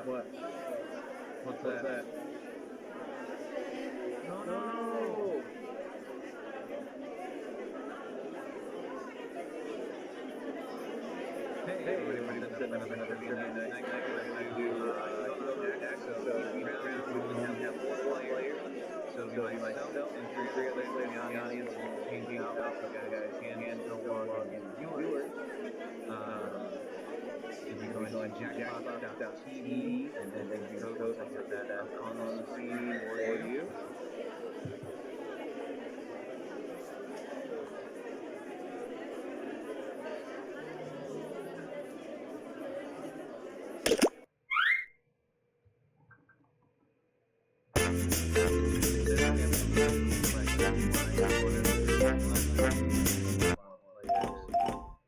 What's that? No! Hey, everybody, what's up? Another trivia night. I do deck, so each round we only have four players. So it'll be myself and three others in the audience changing out so guys can still log in viewers. And you go into jackbox.tv and then you go to get that on the screen for you.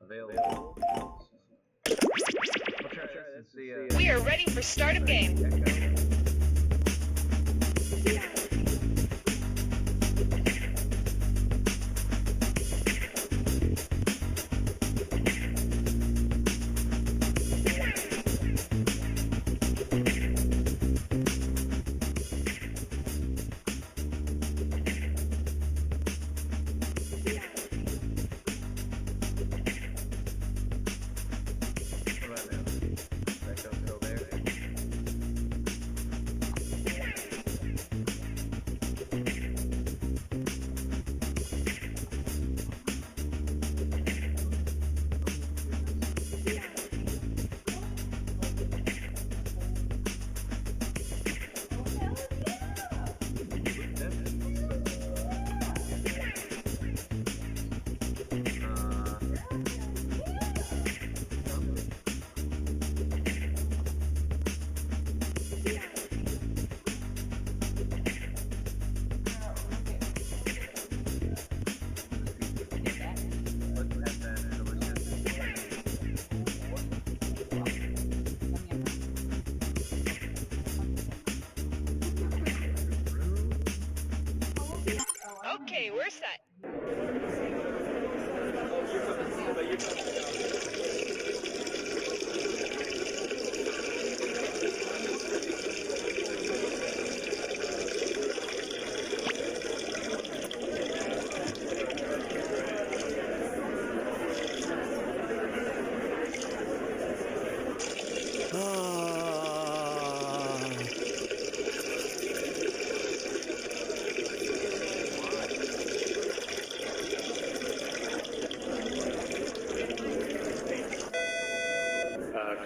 Available. We are ready for start of game. Okay, we're set.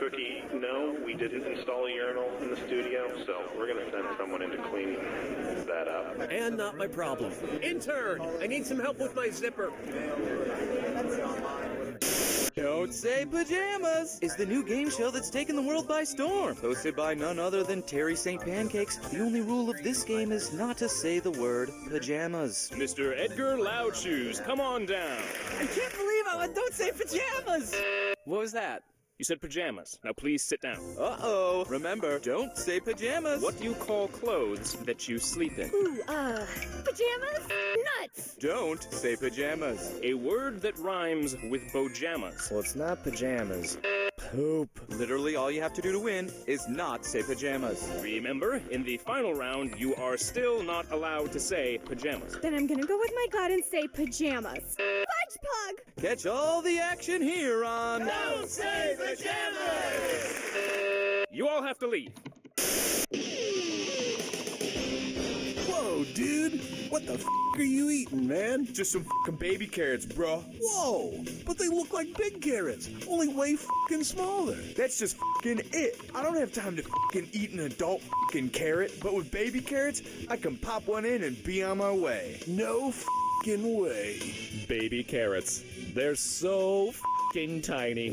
Cookie, no, we didn't install a urinal in the studio, so we're going to send someone in to clean that up. And not my problem. Intern, I need some help with my zipper. Don't Say Pajamas is the new game show that's taken the world by storm. Hosted by none other than Terry St. Pancakes, the only rule of this game is not to say the word pajamas. Mr. Edgar Loudshoes, come on down. I can't believe I went Don't Say Pajamas! What was that? You said pajamas. Now please sit down. Uh-oh. Remember, don't say pajamas. What do you call clothes that you sleep in? Ooh, pajamas? Nuts! Don't say pajamas. A word that rhymes with bojamas. Well, it's not pajamas. Poop. Literally all you have to do to win is not say pajamas. Remember, in the final round, you are still not allowed to say pajamas. Then I'm gonna go with my gut and say pajamas. Fudge Pug! Catch all the action here on Don't Say Pajamas! You all have to leave. Whoa, dude! What the f*** are you eating, man? Just some f***ing baby carrots, bro. Whoa! But they look like big carrots, only way f***ing smaller. That's just f***ing it. I don't have time to f***ing eat an adult f***ing carrot, but with baby carrots, I can pop one in and be on my way. No f***ing way. Baby carrots. They're so f***ing tiny.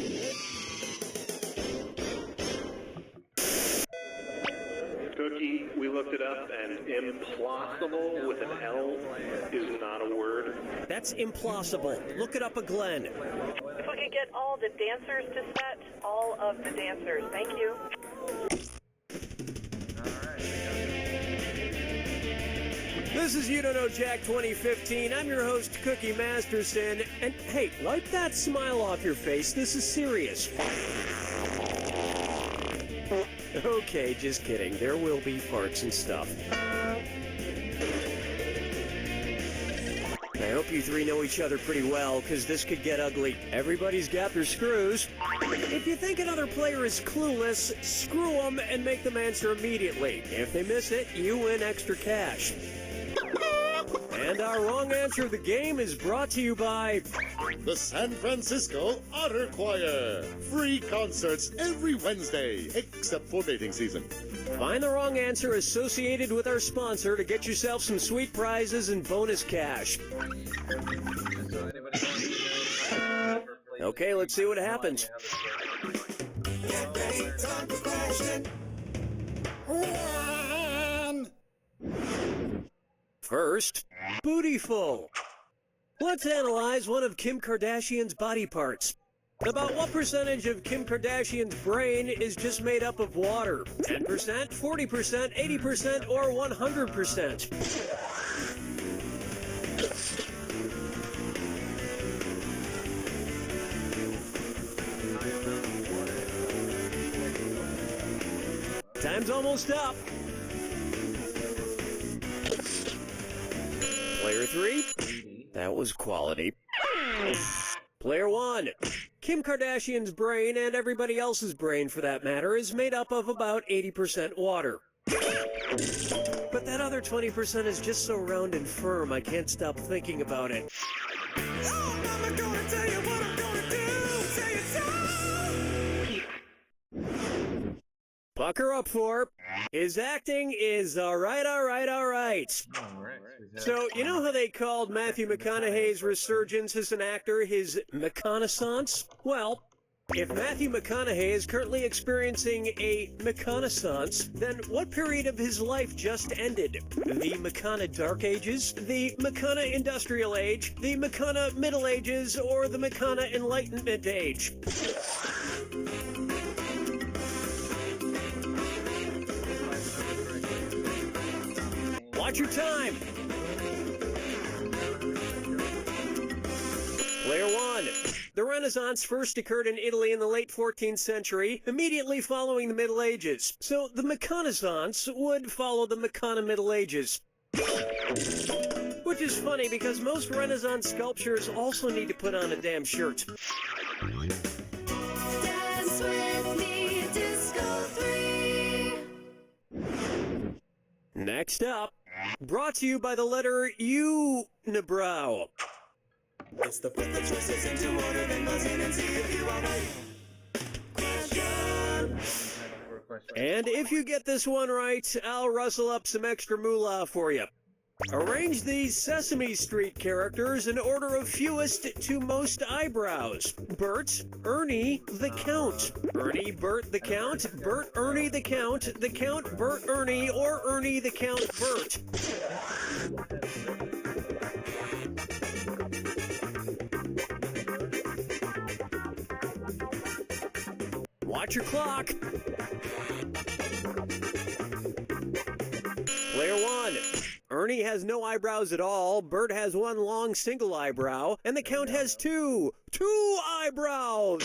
Cookie, we looked it up, and implausible with an L is not a word. That's implausible. Look it up a Glenn. If we could get all the dancers to set, all of the dancers. Thank you. This is You Don't Know Jack 2015. I'm your host, Cookie Masterson. And hey, wipe that smile off your face. This is serious. Okay, just kidding. There will be farts and stuff. I hope you three know each other pretty well, because this could get ugly. Everybody's got their screws. If you think another player is clueless, screw them and make them answer immediately. If they miss it, you win extra cash. And our wrong answer of the game is brought to you by the San Francisco Otter Choir. Free concerts every Wednesday, except for mating season. Find the wrong answer associated with our sponsor to get yourself some sweet prizes and bonus cash. Okay, let's see what happens. Get ready, time for question. First, Bootyful. Let's analyze one of Kim Kardashian's body parts. About what percentage of Kim Kardashian's brain is just made up of water? 10%, 40%, 80%, or 100%? Time's almost up. Player 3, that was quality. Player 1, Kim Kardashian's brain, and everybody else's brain for that matter, is made up of about 80% water. But that other 20% is just so round and firm, I can't stop thinking about it. Oh, Mama gonna tell you what I'm gonna do. Say it so. Pucker up for. His acting is alright. So, you know how they called Matthew McConaughey's resurgence as an actor his McConaissance? Well, if Matthew McConaughey is currently experiencing a McConaissance, then what period of his life just ended? The McCona Dark Ages, the McCona Industrial Age, the McCona Middle Ages, or the McCona Enlightenment Age? Watch your time! Player 1. The Renaissance first occurred in Italy in the late 14th century, immediately following the Middle Ages. So the McConaissance would follow the McCona Middle Ages. Which is funny because most Renaissance sculptures also need to put on a damn shirt. Dance with me, Disco 3. Next up, brought to you by the letter Unibrow. It's the put the choices into order, then buzz in and see if you are right. Question. And if you get this one right, I'll rustle up some extra moolah for you. Arrange these Sesame Street characters in order of fewest to most eyebrows. Bert, Ernie, the Count. Ernie, Bert, the Count. Bert, Ernie, the Count. The Count, Bert, Ernie, or Ernie, the Count, Bert. Watch your clock. Player 1. Ernie has no eyebrows at all, Bert has one long single eyebrow, and the Count has two eyebrows!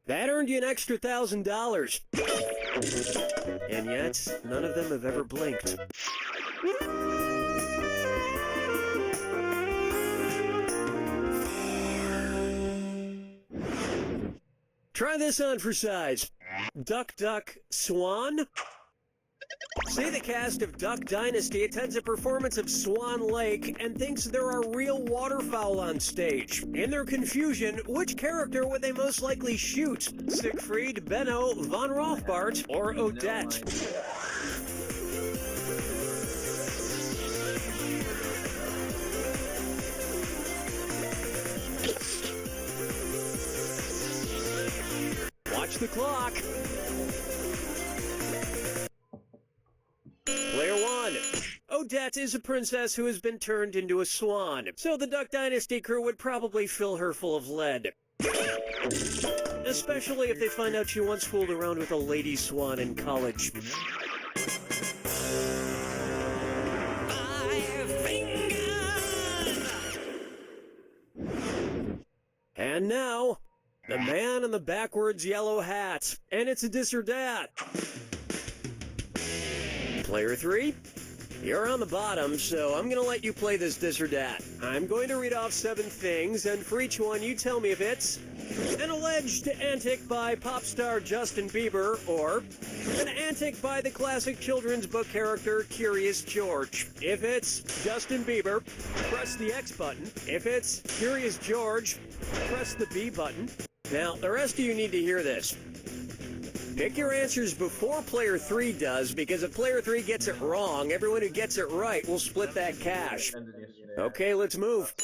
That earned you an extra $1,000. And yet, none of them have ever blinked. Try this on for size. Duck, duck, swan? Say the cast of Duck Dynasty attends a performance of Swan Lake and thinks there are real waterfowl on stage. In their confusion, which character would they most likely shoot? Siegfried, Benno, Von Rothbart, or Odette? Watch the clock. Player 1. Odette is a princess who has been turned into a swan, so the Duck Dynasty crew would probably fill her full of lead. Especially if they find out she once fooled around with a lady swan in college. And now, The man in the backwards yellow hat. And it's a dis or dat. Player 3, you're on the bottom, so I'm going to let you play this dis or dat. I'm going to read off 7 things, and for each one, you tell me if it's an alleged antic by pop star Justin Bieber, or an antic by the classic children's book character Curious George. If it's Justin Bieber, press the X button. If it's Curious George, press the B button. Now, the rest of you need to hear this. Pick your answers before Player 3 does, because if Player 3 gets it wrong, everyone who gets it right will split that cash. Okay, let's move.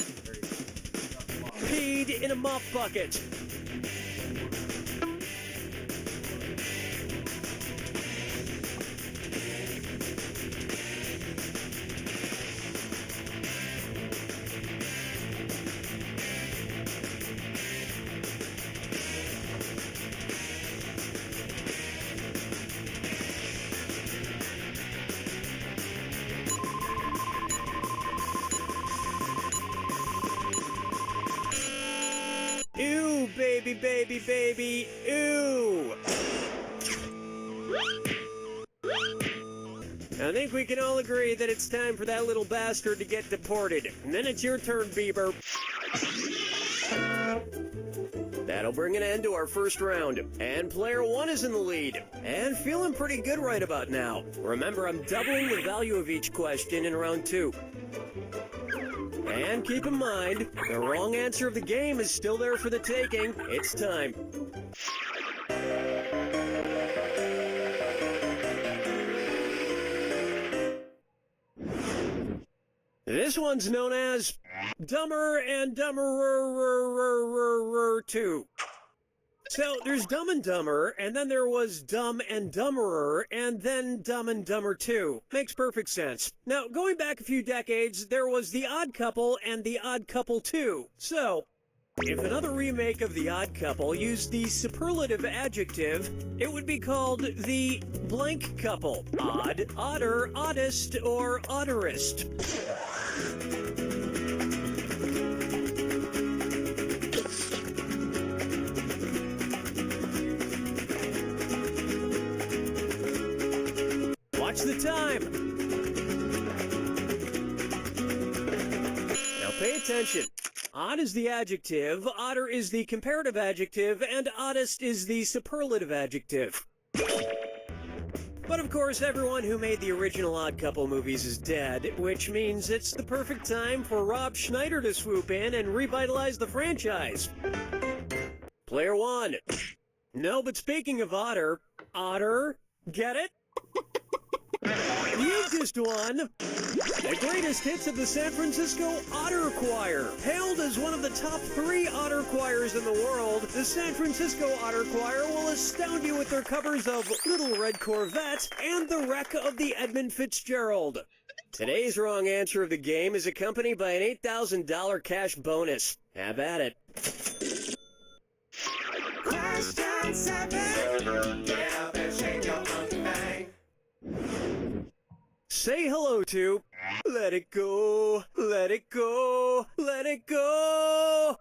Peed in a mop bucket. Ew, baby, baby, baby, ew! I think we can all agree that it's time for that little bastard to get deported. And then it's your turn, Bieber. That'll bring an end to our first round. And player 1 is in the lead. And feeling pretty good right about now. Remember, I'm doubling the value of each question in round 2. And keep in mind, the wrong answer of the game is still there for the taking. It's time. This one's known as Dumber and Dumberer 2. So there's Dumb and Dumber, and then there was Dumb and Dumberer, and then Dumb and Dumber 2. Makes perfect sense. Now, going back a few decades, there was The Odd Couple and The Odd Couple 2. So, if another remake of The Odd Couple used the superlative adjective, it would be called The Blank Couple. Odd, odder, oddest, or odderest. Watch the time. Now pay attention. Odd is the adjective, odder is the comparative adjective, and oddest is the superlative adjective. But of course, everyone who made the original Odd Couple movies is dead, which means it's the perfect time for Rob Schneider to swoop in and revitalize the franchise. Player 1. No, but speaking of otter, get it? You just won the greatest hits of the San Francisco Otter Choir. Hailed as one of the top 3 otter choirs in the world, the San Francisco Otter Choir will astound you with their covers of Little Red Corvette and The Wreck of the Edmund Fitzgerald. Today's wrong answer of the game is accompanied by an $8,000 cash bonus. Have at it. Question 7. Get up and shake your monkey bang. Say hello to Let It Go, Let It Go, Let It Go.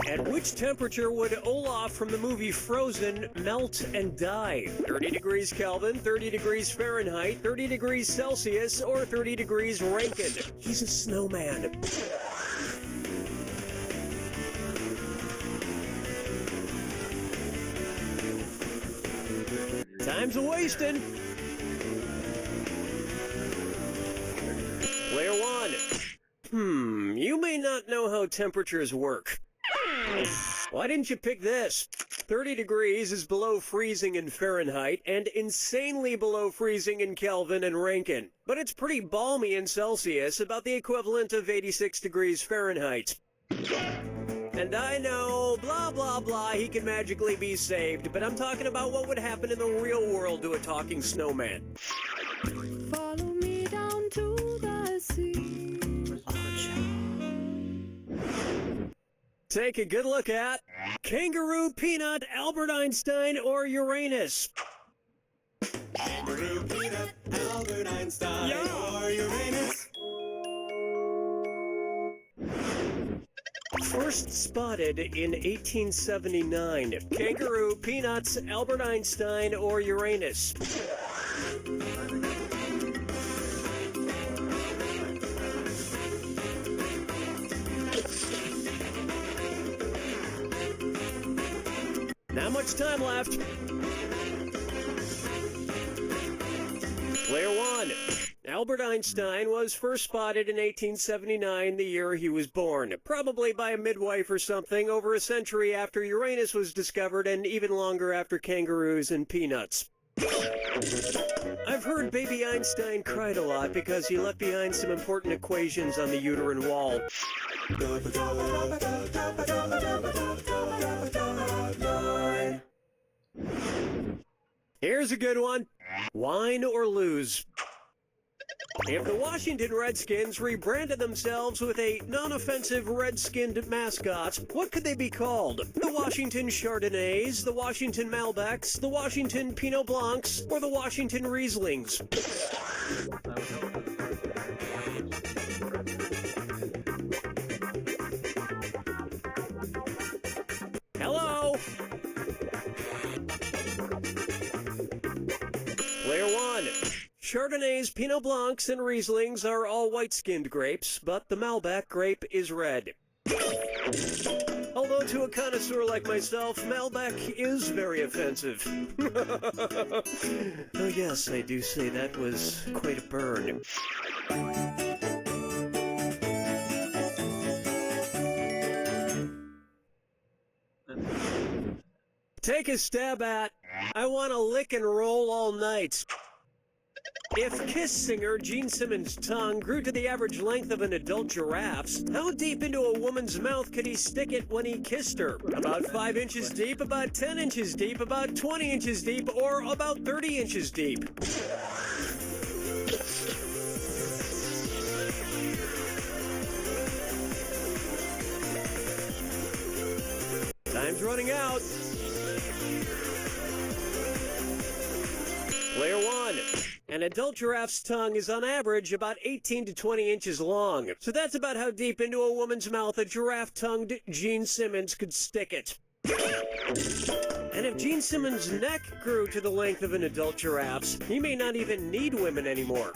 At which temperature would Olaf from the movie Frozen melt and die? 30 degrees Kelvin, 30 degrees Fahrenheit, 30 degrees Celsius, or 30 degrees Rankine? He's a snowman. Time's a-wasting. Player 1. You may not know how temperatures work. Why didn't you pick this? 30 degrees is below freezing in Fahrenheit and insanely below freezing in Kelvin and Rankine. But it's pretty balmy in Celsius, about the equivalent of 86 degrees Fahrenheit. And I know, blah, blah, blah, he can magically be saved, but I'm talking about what would happen in the real world to a talking snowman. Follow me down to the sea. Take a good look at Kangaroo, Peanut, Albert Einstein, or Uranus. Kangaroo, Peanut, Albert Einstein, or Uranus. First spotted in 1879. Kangaroo, peanuts, Albert Einstein, or Uranus? Not much time left. Player one. Albert Einstein was first spotted in 1879, the year he was born. Probably by a midwife or something, over a century after Uranus was discovered and even longer after kangaroos and peanuts. I've heard baby Einstein cried a lot because he left behind some important equations on the uterine wall. Here's a good one. Wine or lose? If the Washington Redskins rebranded themselves with a non-offensive red-skinned mascot, what could they be called? The Washington Chardonnays, the Washington Malbecs, the Washington Pinot Blancs, or the Washington Rieslings? Hello? Player one. Chardonnays, Pinot Blancs, and Rieslings are all white-skinned grapes, but the Malbec grape is red. Although to a connoisseur like myself, Malbec is very offensive. Oh yes, I do say that was quite a burn. Take a stab at, I want to lick and roll all night. If Kiss singer Gene Simmons' tongue grew to the average length of an adult giraffe's, how deep into a woman's mouth could he stick it when he kissed her? About 5 inches deep, about 10 inches deep, about 20 inches deep, or about 30 inches deep? Time's running out. Player one. An adult giraffe's tongue is on average about 18 to 20 inches long. So that's about how deep into a woman's mouth a giraffe-tongued Gene Simmons could stick it. And if Gene Simmons' neck grew to the length of an adult giraffe's, he may not even need women anymore.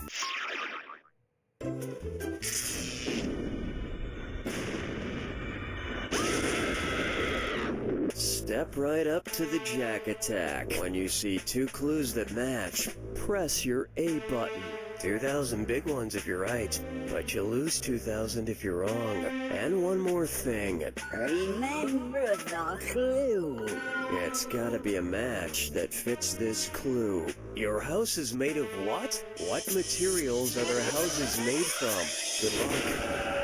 Step right up to the Jack Attack. When you see two clues that match, press your A button. 2,000 big ones if you're right, but you lose 2,000 if you're wrong. And one more thing. Remember the clue. It's gotta be a match that fits this clue. Your house is made of what? What materials are their houses made from? Good luck.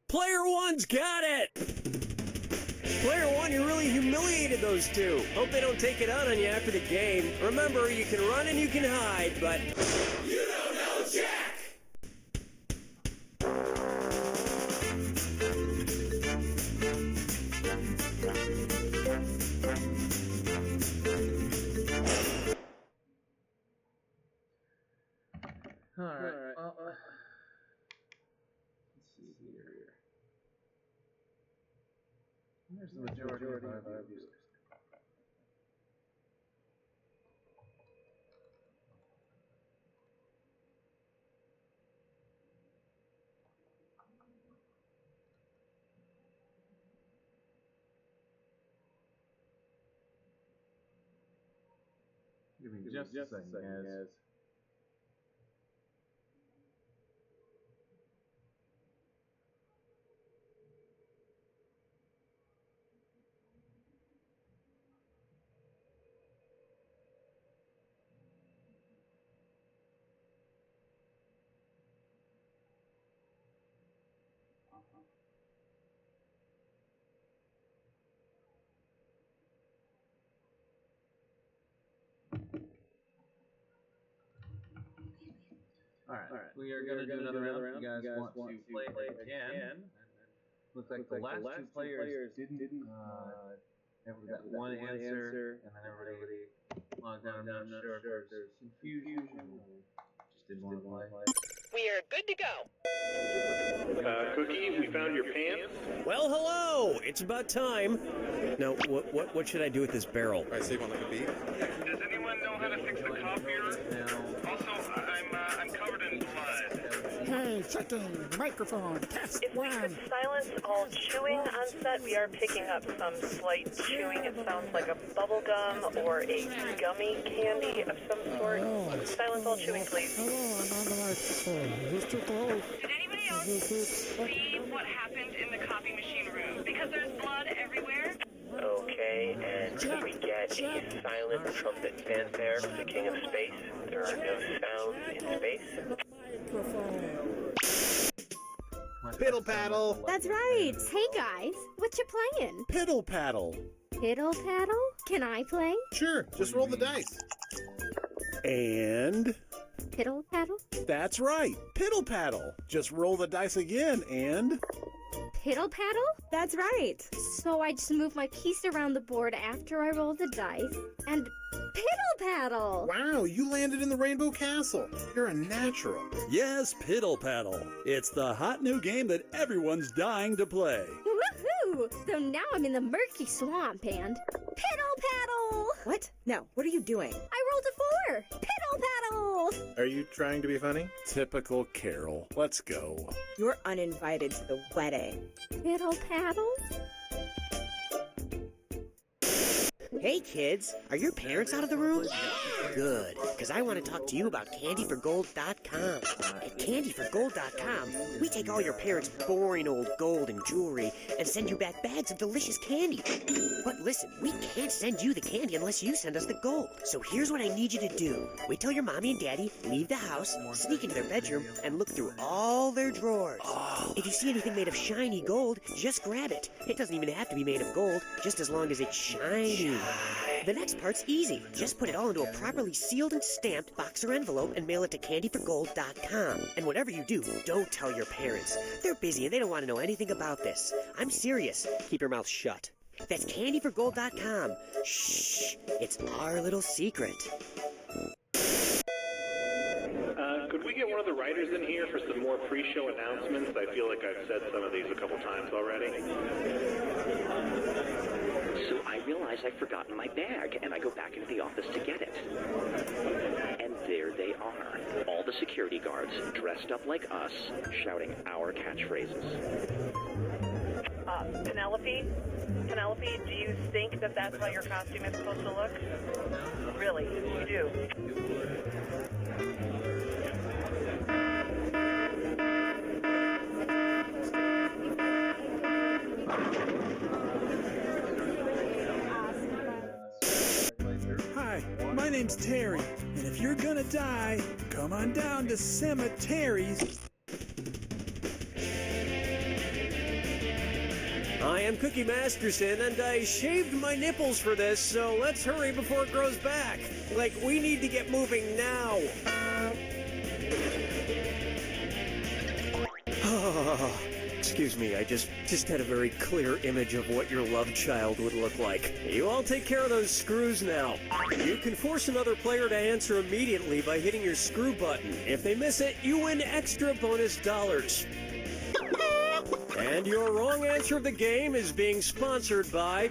Player one's got it! Player one, you really humiliated those two. Hope they don't take it out on you after the game. Remember, you can run and you can hide, but... You don't know Jack! Alright, well, let's see here. There's the majority of our users. Give me just a second, guys. Alright, we are going to do another round. If you guys want to play again. Looks like the last two players didn't have that one answer, and then everybody logged out. I'm not sure if there's confusion or just didn't want to play. We are good to go. Cookie, we found your pants. Well, hello! It's about time. Now, what should I do with this barrel? I say one like a bee. Does anyone know how to fix the copier? Also, I'm covered in blood. Hey, checking microphone, test If we could silence all chewing on set, we are picking up some slight chewing. It sounds like a bubble gum or a gummy candy of some sort. Silence all chewing, please. Hello, I'm on the microphone. Is this too close? Did anybody else see what happened in the copy machine room? Because there's blood everywhere. Okay, and can we get a silent trumpet fanfare for the King of Space? There are no sounds in space. Piddle paddle. That's right. Hey guys, what you playing? Piddle paddle. Piddle paddle? Can I play? Sure, just roll the dice. And... Piddle paddle? That's right. Piddle paddle. Just roll the dice again and... Piddle paddle? That's right. So I just move my piece around the board after I roll the dice and piddle paddle. Wow, you landed in the Rainbow Castle. You're a natural. Yes, Piddle Paddle. It's the hot new game that everyone's dying to play. Woohoo! So now I'm in the murky swamp and piddle paddle. What? No, what are you doing? I rolled a 4. Piddle paddle. Are you trying to be funny? Typical Carol. Let's go. You're uninvited to the wedding. Piddle paddle? Hey kids, are your parents out of the room? Good, because I want to talk to you about candyforgold.com. At candyforgold.com, we take all your parents' boring old gold and jewelry and send you back bags of delicious candy. But listen, we can't send you the candy unless you send us the gold. So here's what I need you to do. Wait till your mommy and daddy leave the house, sneak into their bedroom, and look through all their drawers. If you see anything made of shiny gold, just grab it. It doesn't even have to be made of gold, just as long as it's shiny. The next part's easy. Just put it all into a properly sealed and stamped box or envelope and mail it to candyforgold.com. And whatever you do, don't tell your parents. They're busy and they don't want to know anything about this. I'm serious. Keep your mouth shut. That's candyforgold.com. Shh. It's our little secret. Could we get one of the writers in here for some more pre-show announcements? I feel like I've said some of these a couple times already. So I realize I've forgotten my bag, and I go back into the office to get it. And there they are, all the security guards, dressed up like us, shouting our catchphrases. Penelope, do you think that that's how your costume is supposed to look? Really, you do? Hi, my name's Terry, and if you're gonna die, come on down to Cemeteries. I am Cookie Masterson, and I shaved my nipples for this, so let's hurry before it grows back. Like, we need to get moving now. Excuse me, I just had a very clear image of what your love child would look like. You all take care of those screws now. You can force another player to answer immediately by hitting your screw button. If they miss it, you win extra bonus dollars. And your wrong answer of the game is being sponsored by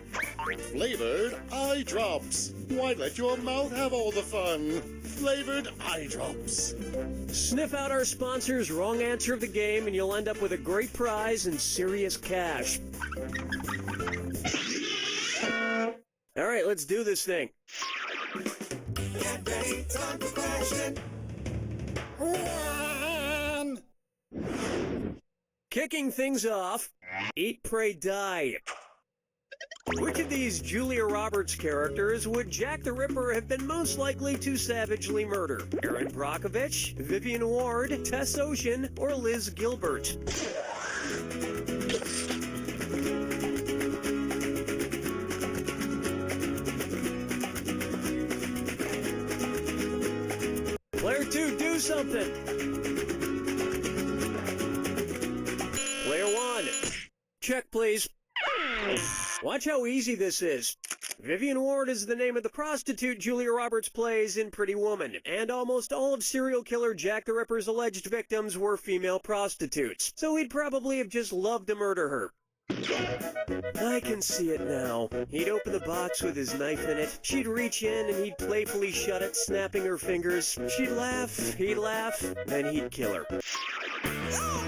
Flavored eye drops. Why let your mouth have all the fun? Flavored eye drops. Sniff out our sponsor's wrong answer of the game and you'll end up with a great prize and serious cash. All right, let's do this thing. Get ready, time for question. One. Kicking things off, Eat, Pray, Die. Which of these Julia Roberts characters would Jack the Ripper have been most likely to savagely murder? Erin Brockovich, Vivian Ward, Tess Ocean, or Liz Gilbert? Player 2, do something! Player 1, check please. Watch how easy this is. Vivian Ward is the name of the prostitute Julia Roberts plays in Pretty Woman, and almost all of serial killer Jack the Ripper's alleged victims were female prostitutes, so he'd probably have just loved to murder her. I can see it now. He'd open the box with his knife in it. She'd reach in and he'd playfully shut it, snapping her fingers. She'd laugh, he'd laugh, then he'd kill her. Oh,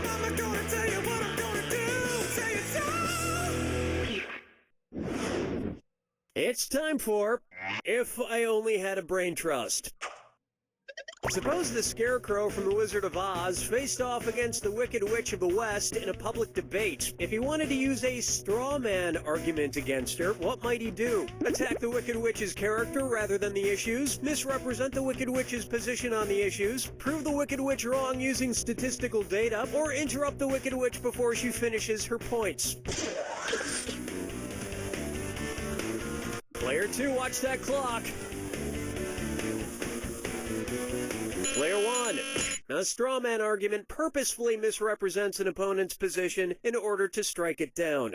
Mama, gonna tell you what I'm gonna do. Say it so. It's time for If I Only Had a Brain Trust. Suppose the Scarecrow from The Wizard of Oz faced off against the Wicked Witch of the West in a public debate. If he wanted to use a straw man argument against her, what might he do? Attack the Wicked Witch's character rather than the issues? Misrepresent the Wicked Witch's position on the issues? Prove the Wicked Witch wrong using statistical data? Or interrupt the Wicked Witch before she finishes her points? Player 2, watch that clock. Player 1, a straw man argument purposefully misrepresents an opponent's position in order to strike it down.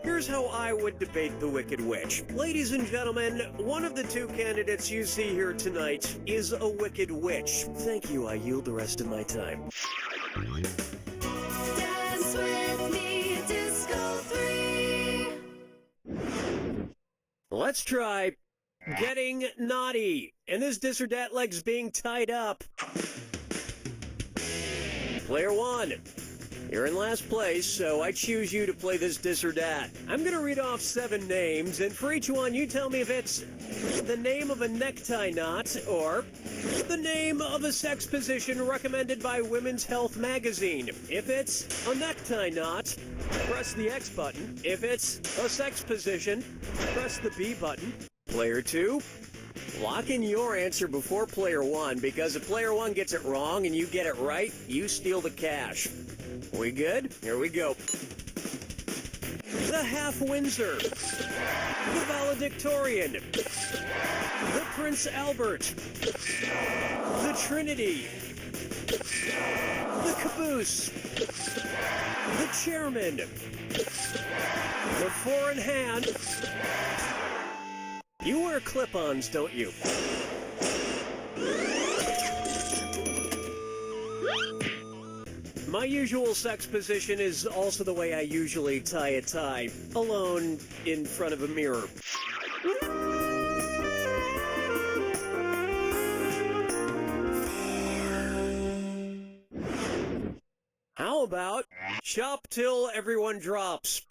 Here's how I would debate the Wicked Witch. Ladies and gentlemen, one of the two candidates you see here tonight is a Wicked Witch. Thank you, I yield the rest of my time. Dance with me, Disco 3. Let's try Getting Naughty. And this dis or dat leg's being tied up. Player 1, you're in last place, so I choose you to play this dis or dat. I'm gonna read off 7 names, and for each one, you tell me if it's the name of a necktie knot or the name of a sex position recommended by Women's Health magazine. If it's a necktie knot, press the X button. If it's a sex position, press the B button. Player 2, lock in your answer before Player 1, because if Player 1 gets it wrong and you get it right, you steal the cash. We good? Here we go. The Half Windsor. The Valedictorian. The Prince Albert. The Trinity. The Caboose. The Chairman. The Four in Hand. You wear clip-ons, don't you? My usual sex position is also the way I usually tie a tie, alone in front of a mirror. How about shop till everyone drops?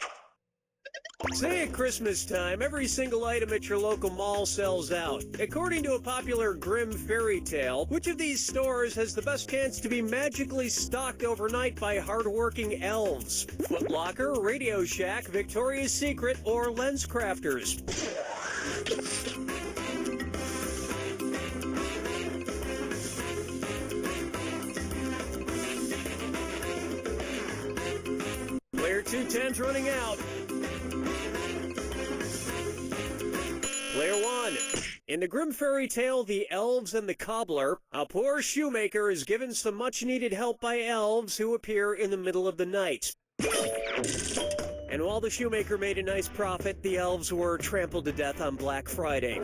Say at Christmas time, every single item at your local mall sells out. According to a popular grim fairy tale, which of these stores has the best chance to be magically stocked overnight by hardworking elves? Foot Locker, Radio Shack, Victoria's Secret, or Lens Crafters? Player 210's running out. Player 1. In the grim fairy tale, The Elves and the Cobbler, a poor shoemaker is given some much-needed help by elves who appear in the middle of the night. And while the shoemaker made a nice profit, the elves were trampled to death on Black Friday.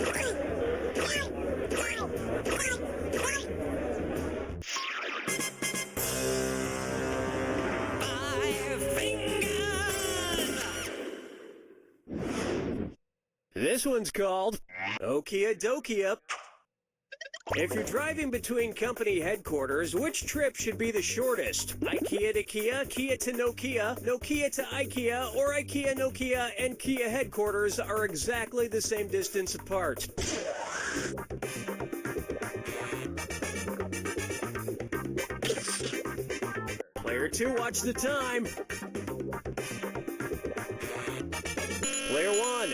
This one's called Okia Dokia. If you're driving between company headquarters, which trip should be the shortest? IKEA to Kia, Kia to Nokia, Nokia to IKEA, or IKEA, Nokia, and Kia headquarters are exactly the same distance apart. Player 2, watch the time. Player 1.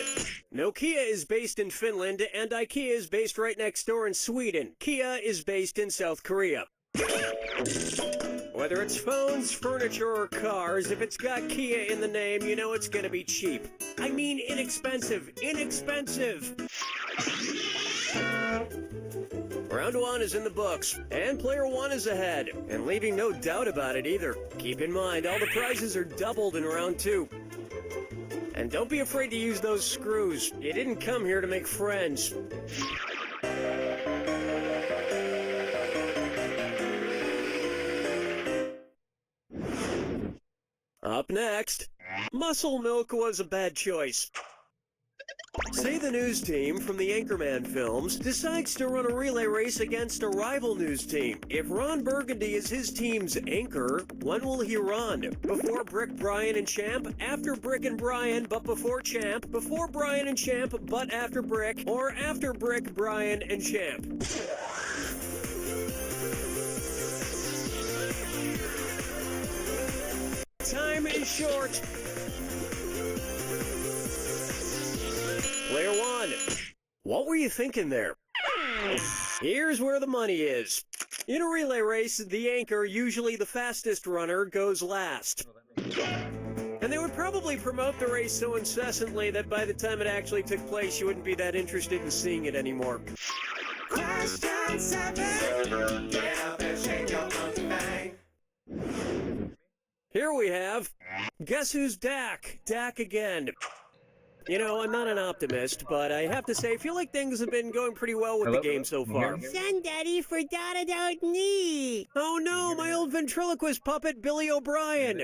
Nokia is based in Finland, and IKEA is based right next door in Sweden. Kia is based in South Korea. Whether it's phones, furniture, or cars, if it's got Kia in the name, you know it's gonna be cheap. I mean inexpensive. Inexpensive! Round 1 is in the books, and player 1 is ahead, and leaving no doubt about it either. Keep in mind, all the prizes are doubled in round 2. And don't be afraid to use those screws. You didn't come here to make friends. Up next, muscle milk was a bad choice. Say the news team from the Anchorman films decides to run a relay race against a rival news team. If Ron Burgundy is his team's anchor, when will he run? Before Brick, Brian, and Champ? After Brick and Brian, but before Champ? Before Brian and Champ, but after Brick? Or after Brick, Brian, and Champ? Time is short. Player 1, what were you thinking there? Here's where the money is. In a relay race, the anchor, usually the fastest runner, goes last. And they would probably promote the race so incessantly that by the time it actually took place, you wouldn't be that interested in seeing it anymore. Question 7. Get up and shake your monkey bang. Here we have, guess who's Dak? Dak again. You know, I'm not an optimist, but I have to say, I feel like things have been going pretty well with the game so far. Son, Daddy forgot about me. Oh no, my old ventriloquist puppet, Billy O'Brien.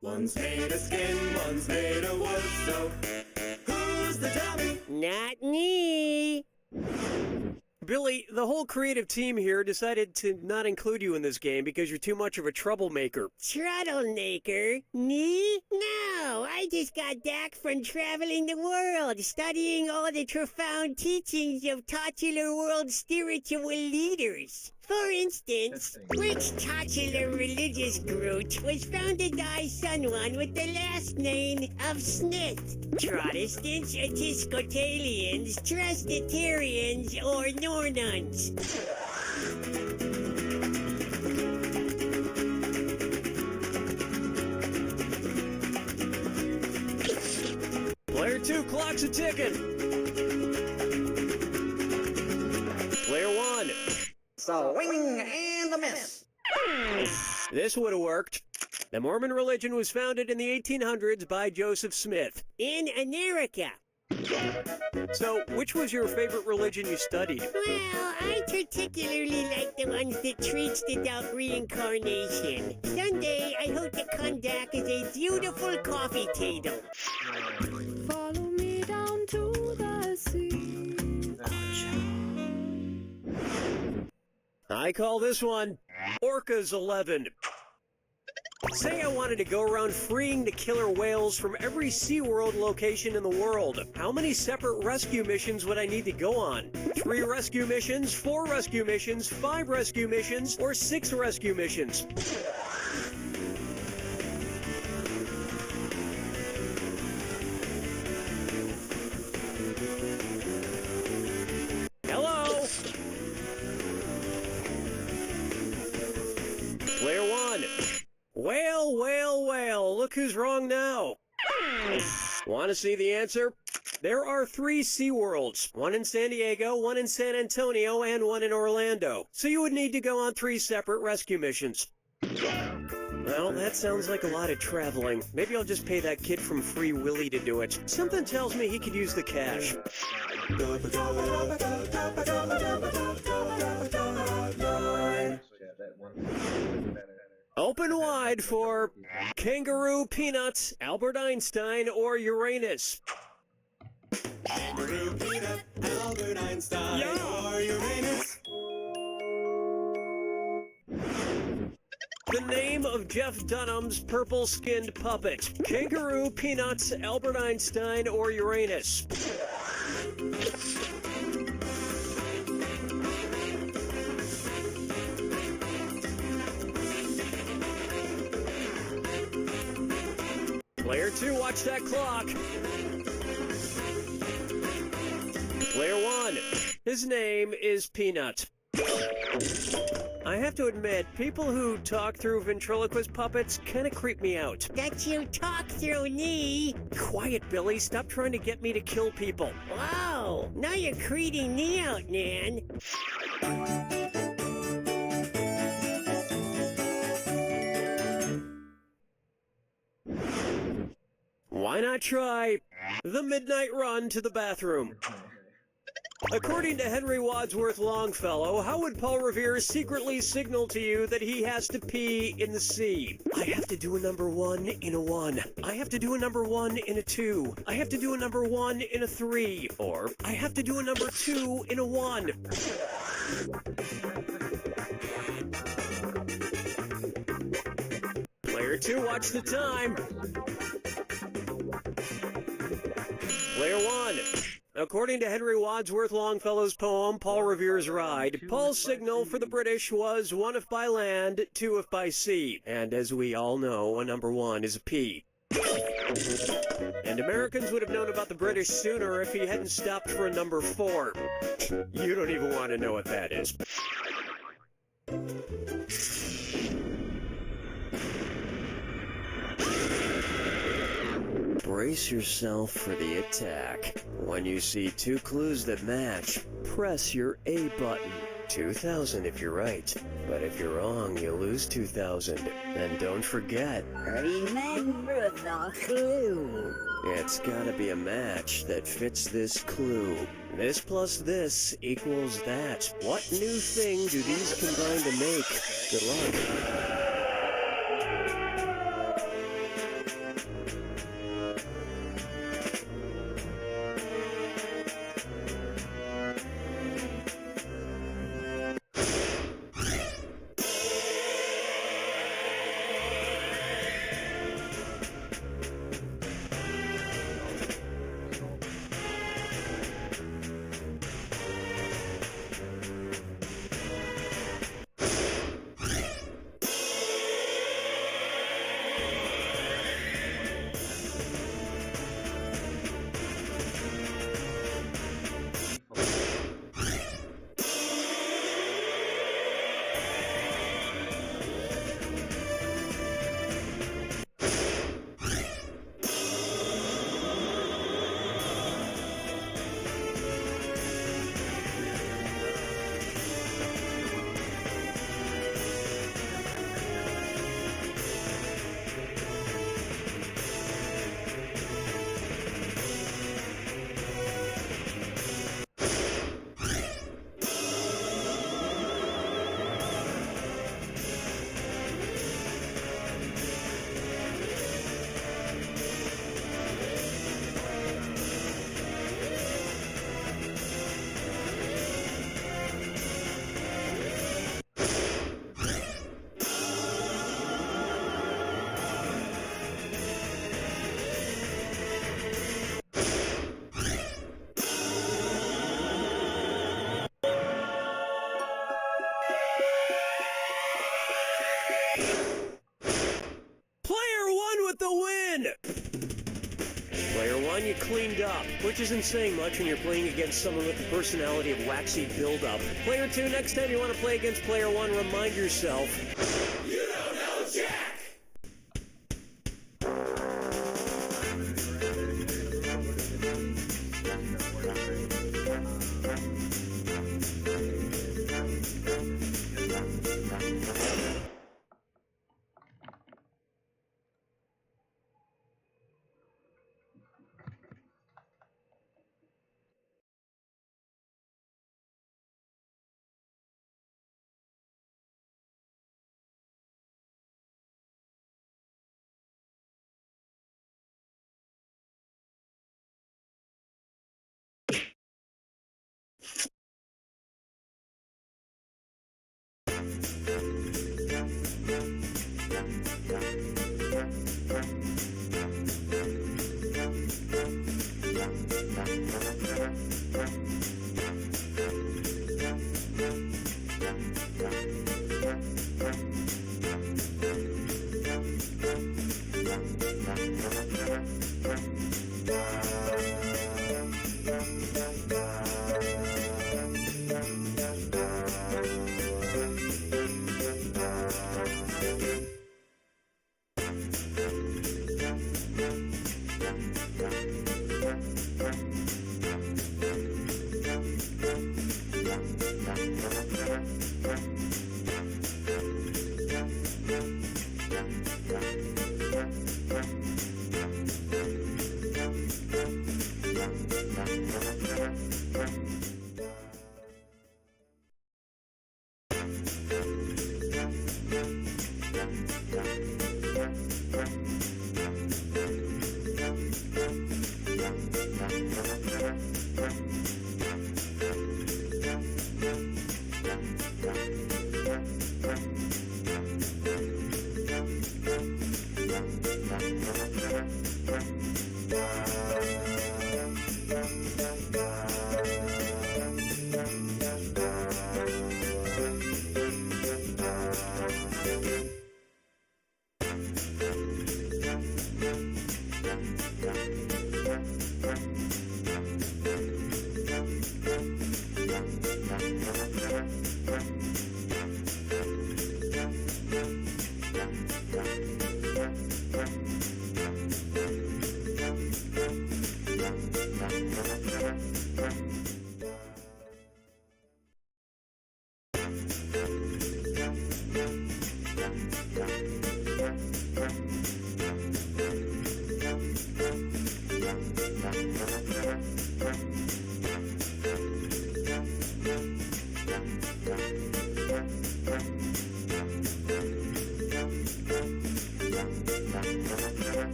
One's made of skin, one's made of wood, so who's the dummy? Not me. Billy, the whole creative team here decided to not include you in this game because you're too much of a troublemaker. Troublemaker? Me? No, I just got back from traveling the world, studying all the profound teachings of titular world spiritual leaders. For instance, which titular religious group was founded by someone with the last name of Smith? Protestants, Episcopalians, Presbyterians, or Nornuns? Player 2, clock's a ticking. Player 1. Swing and a miss. This would have worked. The Mormon religion was founded in the 1800s by Joseph Smith. In America. So, which was your favorite religion you studied? Well, I particularly like the ones that treats about reincarnation. Someday, I hope to come back as a beautiful coffee table. Follow me down to the sea. I call this one Orcas 11. Say I wanted to go around freeing the killer whales from every SeaWorld location in the world. How many separate rescue missions would I need to go on? 3 rescue missions, 4 rescue missions, 5 rescue missions, or 6 rescue missions? Hello? Player 1. Well, look who's wrong now. Want to see the answer? There are 3 SeaWorlds, one in San Diego, one in San Antonio, and one in Orlando. So you would need to go on 3 separate rescue missions. Well, that sounds like a lot of traveling. Maybe I'll just pay that kid from Free Willy to do it. Something tells me he could use the cash. Open wide for Kangaroo, Peanuts, Albert Einstein, or Uranus. Kangaroo, Peanut, Albert Einstein, or Uranus. The name of Jeff Dunham's purple-skinned puppet. Kangaroo, Peanuts, Albert Einstein, or Uranus. Player 2, watch that clock. Player 1, his name is Peanut. I have to admit, people who talk through ventriloquist puppets kind of creep me out. That you talk through me. Quiet, Billy. Stop trying to get me to kill people. Wow, now you're creeping me out, man. Why not try the midnight run to the bathroom? According to Henry Wadsworth Longfellow, how would Paul Revere secretly signal to you that he has to pee in the sea? I have to do a number 1 in a 1. I have to do a number 1 in a 2. I have to do a number 1 in a 3. Or, I have to do a number 2 in a 1. Player 2, watch the time. Player 1. According to Henry Wadsworth Longfellow's poem, Paul Revere's Ride, Paul's signal for the British was 1 if by land, 2 if by sea. And as we all know, a number 1 is a P. And Americans would have known about the British sooner if he hadn't stopped for a number 4. You don't even want to know what that is. Brace yourself for the attack. When you see 2 clues that match, press your A button. 2,000 if you're right, but if you're wrong, you lose 2,000. And don't forget, remember the clue. It's gotta be a match that fits this clue. This plus this equals that. What new thing do these combine to make? Good luck. You cleaned up, which isn't saying much when you're playing against someone with the personality of waxy build-up. Player 2, next time you want to play against Player 1, remind yourself, you don't know Jack!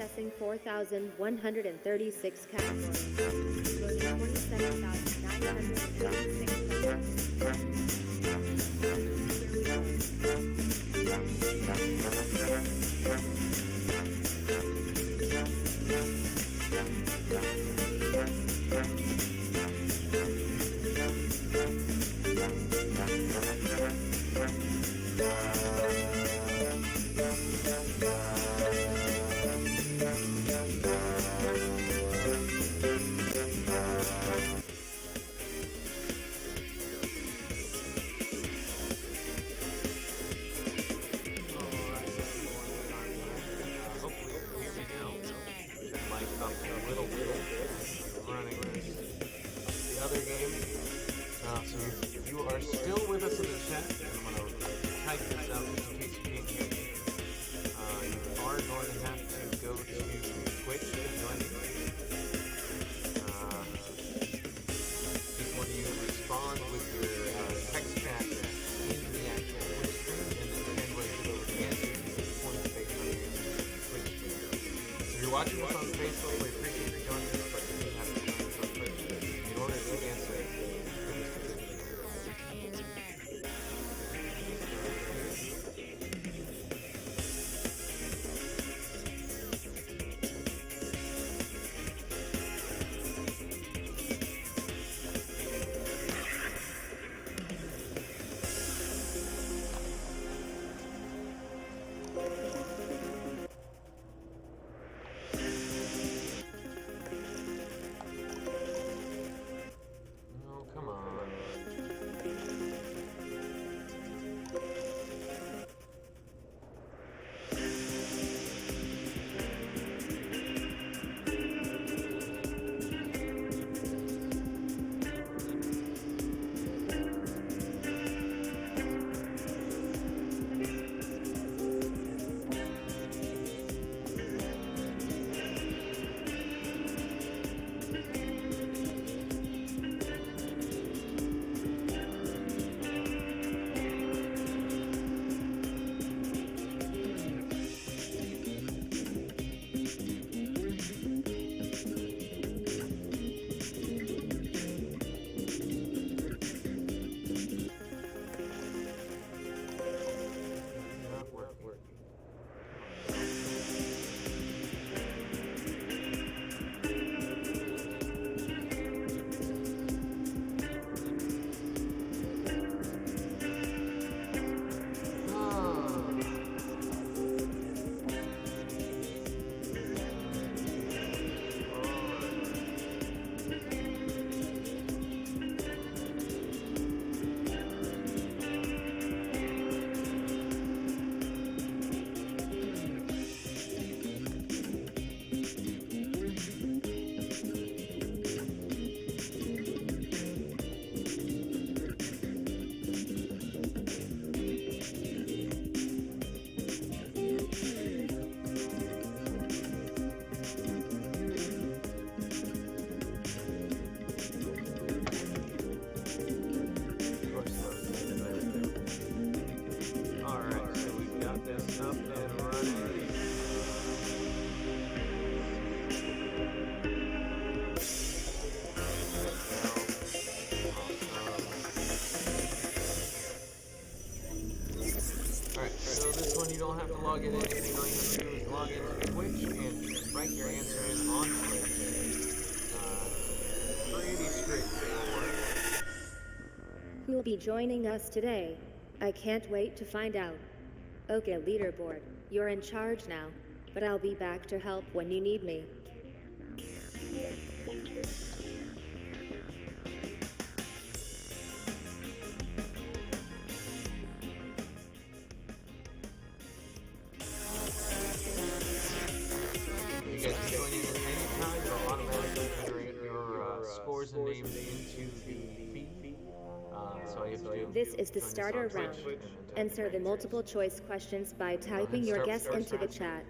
Accessing 4,136 categories. Loading watching us on Facebook, we appreciate you joining us, but you have to join us on Twitch in order to answer. You don't have to log in anything. All you have to do is log into Twitch and write your answer in on Twitch. Pretty straightforward. Who'll be joining us today? I can't wait to find out. Okay, Leaderboard, you're in charge now, but I'll be back to help when you need me. This is the starter round. Answer the multiple choice questions by typing your guess into the chat.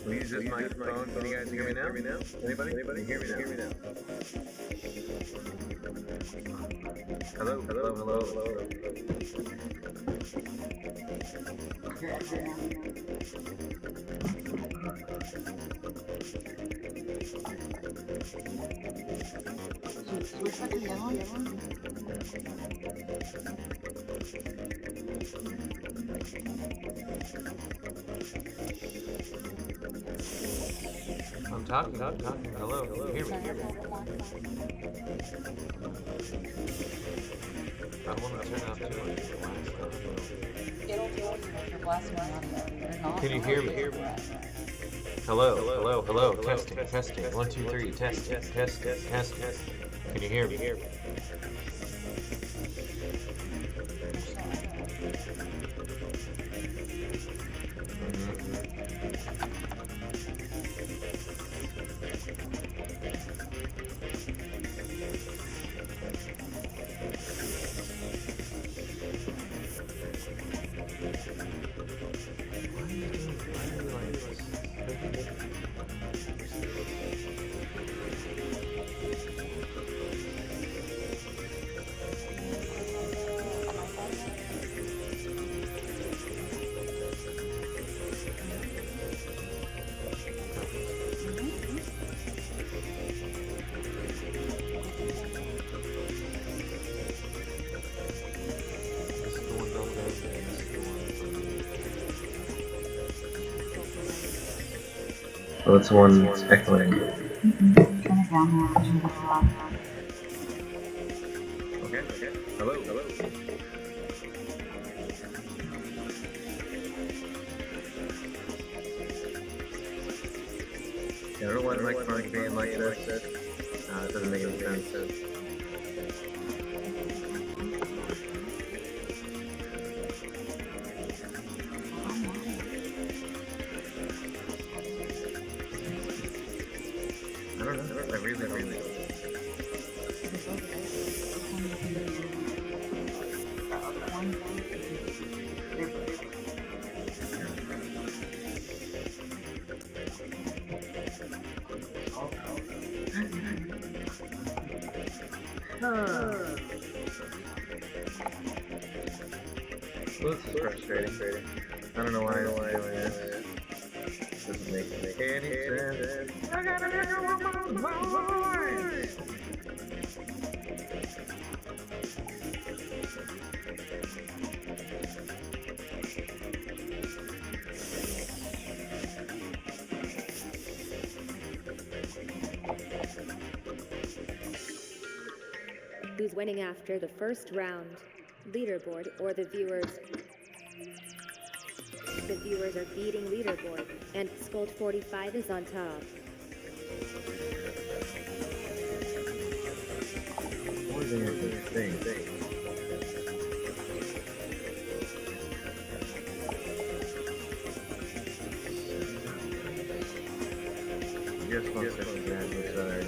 Will you use this microphone? Can you guys hear me now? Anybody? Hear me now? Hello? I'm talking. Hello. Hear me. I want to turn off too much. It'll tell you if you're blasting audio. You're not. Can you hear me? Hello. Testing. 1, 2, 3. Test. Can you hear me? Oh, it's one echoing. Okay. Hello. I don't know why the microphone's being like this. It doesn't make any sense. I don't know. I really don't. Well, this is frustrating. I don't know why I'm doing this. Doesn't make any sense. I gotta go with my voice. Who's winning after the first round? Leaderboard or the viewers? The viewers are beating Leaderboard, and Scold 45 is on top. More than a thing. Just 1 second, man. I'm sorry.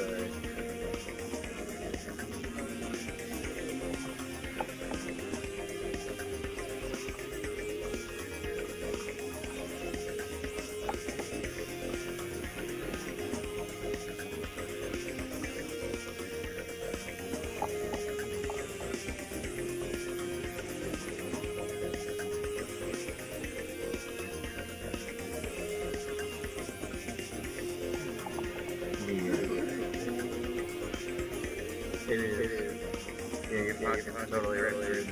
totally agree.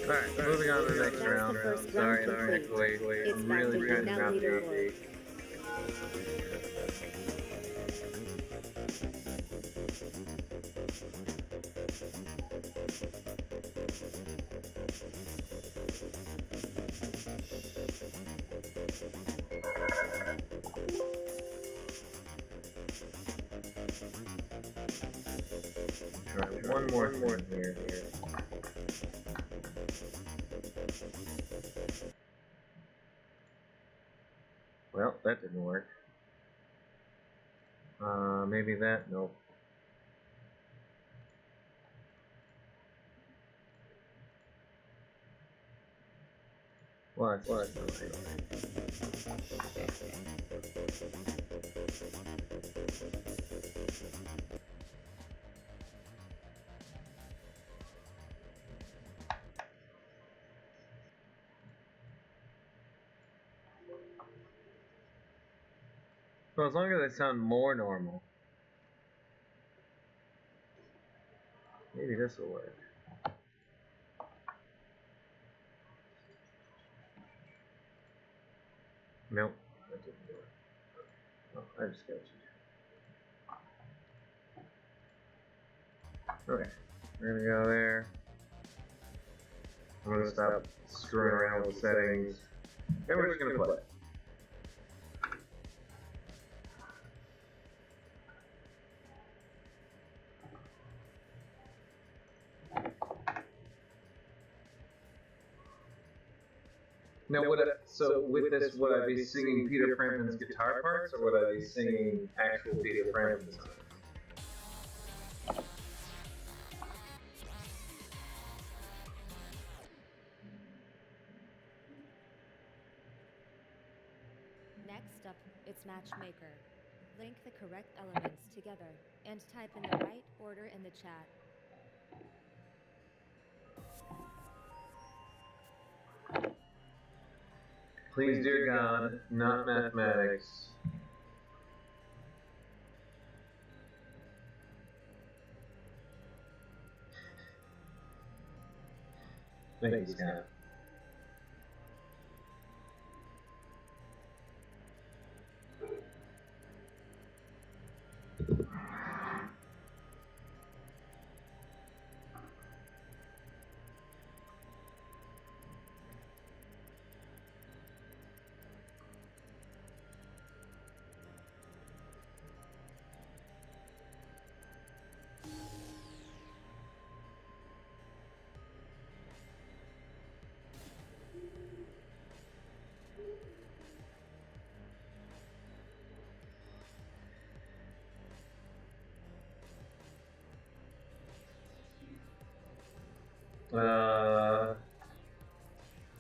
Alright, moving on to the next round. Sorry, wait. I'm really trying to grab the Try one more thing here. Well, that didn't work. Maybe that? Nope. What? Well, as long as they sound more normal. Maybe this will work. Nope, that didn't do it. Oh, I just got you. Okay, we're gonna go there. I'm gonna stop screwing around with the settings. And we're just gonna play. Now, so with this, would I be singing Peter Frampton's guitar parts, or would I be singing actual Peter Frampton's songs? Next up, it's Matchmaker. Link the correct elements together and type in the right order in the chat. Please, dear God, not mathematics. Thank you, Scott.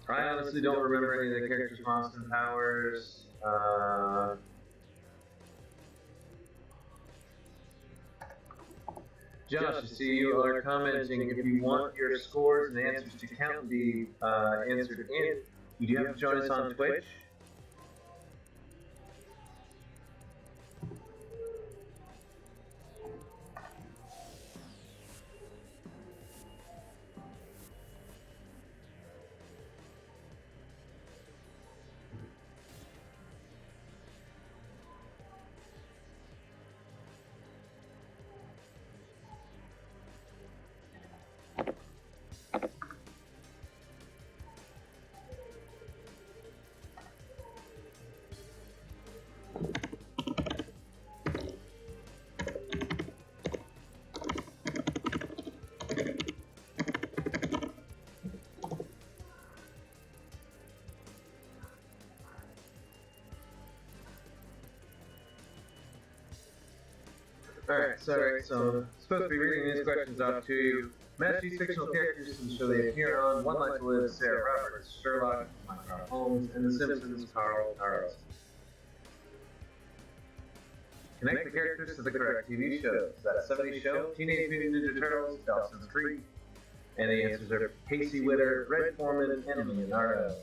I honestly don't remember any of the characters' Austin Powers. Josh, I see you are commenting. If you want your scores and answers to count and be answered in, you do have to join us on Twitch. Alright, sorry, so I'm supposed to be reading these questions off to you. Match these fictional characters and show they appear on One Life to Live, Sarah Roberts, Sherlock, Mycroft Holmes, and The Simpsons, Carl Carlson. Connect the characters to the correct TV shows. That 70s Show, Teenage Mutant Ninja Turtles, Dawson's Creek. And the answers are Casey Witter, Red Foreman, and Leonardo.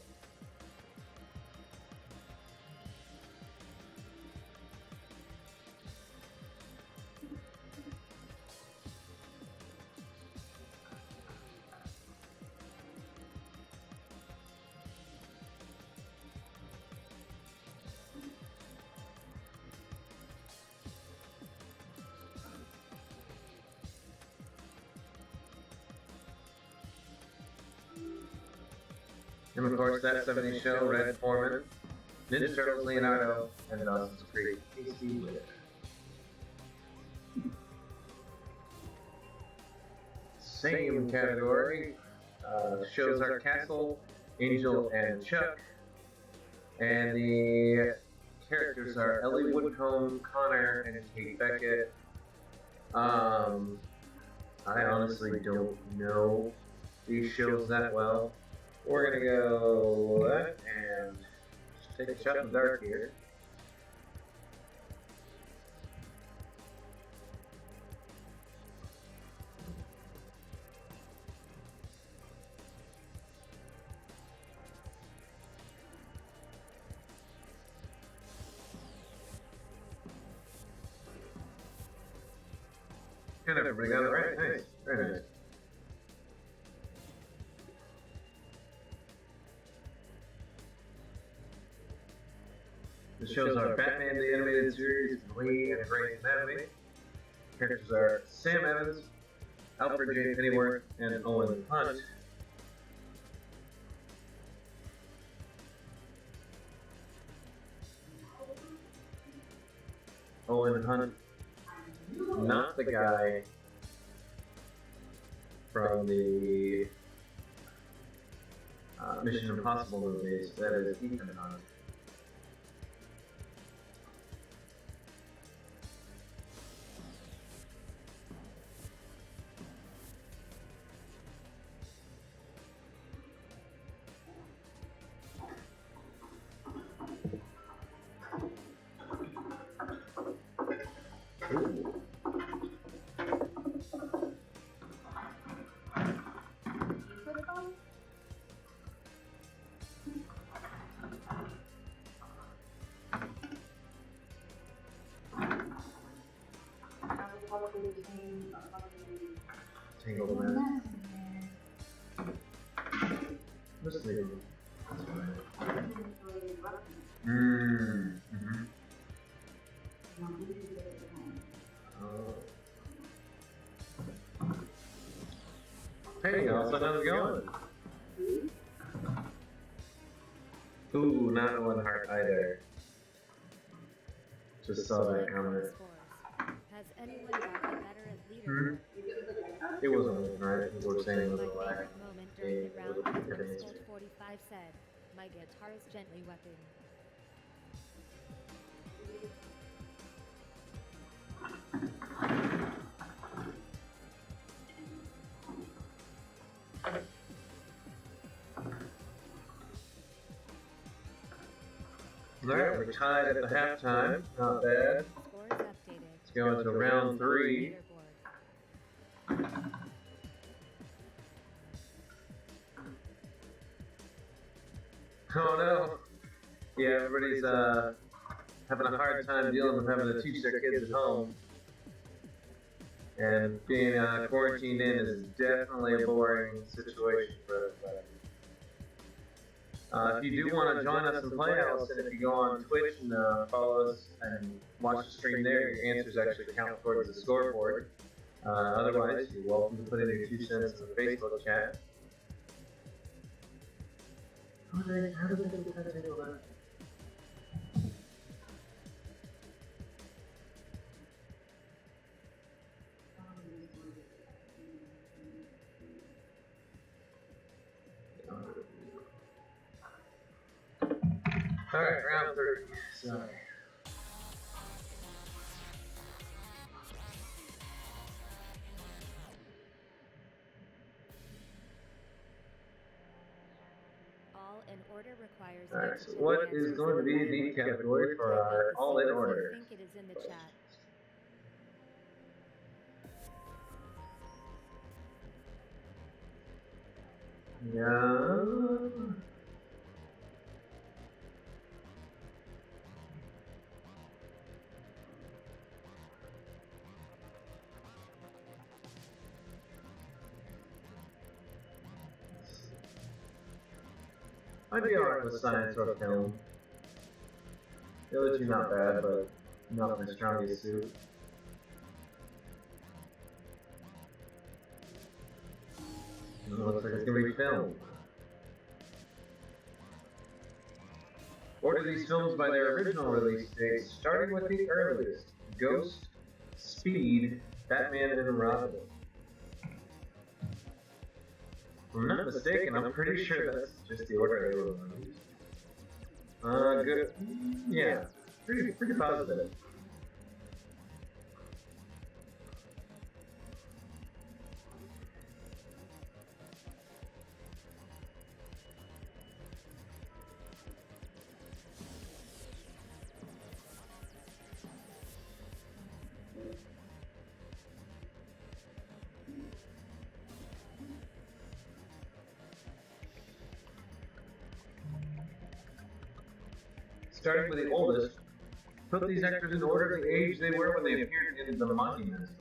And of course, that 70s show, Red Foreman, Ninja Turtles, Leonardo, and Dawson's Creek, AC with it. Same category, shows are Castle, Angel, and Chuck. And the characters are Ellie Woodcomb, Connor, and Kate Beckett. I honestly don't know these shows that well. We're gonna go that and just take a shot in the dark here. And everybody got it right. Nice. Very nice. The shows are Batman the Animated Series, Glee, and Grey's Anatomy. Characters are Sam Evans, Alfred J. Pennyworth, and Owen Hunt. Owen Hunt, not the guy from the Mission Impossible movies. That is Ethan Hunt. Tangled Man. What's the name? Hey, Elsa, how's it going? Ooh, not Owen Hart either. Just saw that comment. Has anyone gotten better at Leaderboard? It wasn't Owen Hart. People were saying it was a lag. Moment during the round, Colt 45 said, "My guitar is gently weeping." Alright, we're tied at the halftime. Not bad. Scores updated. Let's go into round 3. Oh no! Yeah, everybody's having a hard time dealing with having to teach their kids at home. And being quarantined in is definitely a boring situation for everybody. If you do want to join us and play, Allison, if you go on Twitch and follow us and watch the stream there, your answers actually count towards the scoreboard. Otherwise, you're welcome to put in your 2 cents in the Facebook chat. How did they get that table then? Alright, round 3. Sorry. All in order requires. Alright, so what is going to be the category for our all in order? I think it is in the chat. Yeah. I'd be alright with science or film. The other two not bad, but not my strongest suit. It looks like it's gonna be film. Order these films by their original release dates, starting with the earliest: Ghost, Speed, Batman, and Robin. If I'm not mistaken, I'm pretty sure that's just the order they were released. Good. Yeah, pretty positive. Starting with the oldest, put these actors in order of the age they were when they appeared in The Monuments.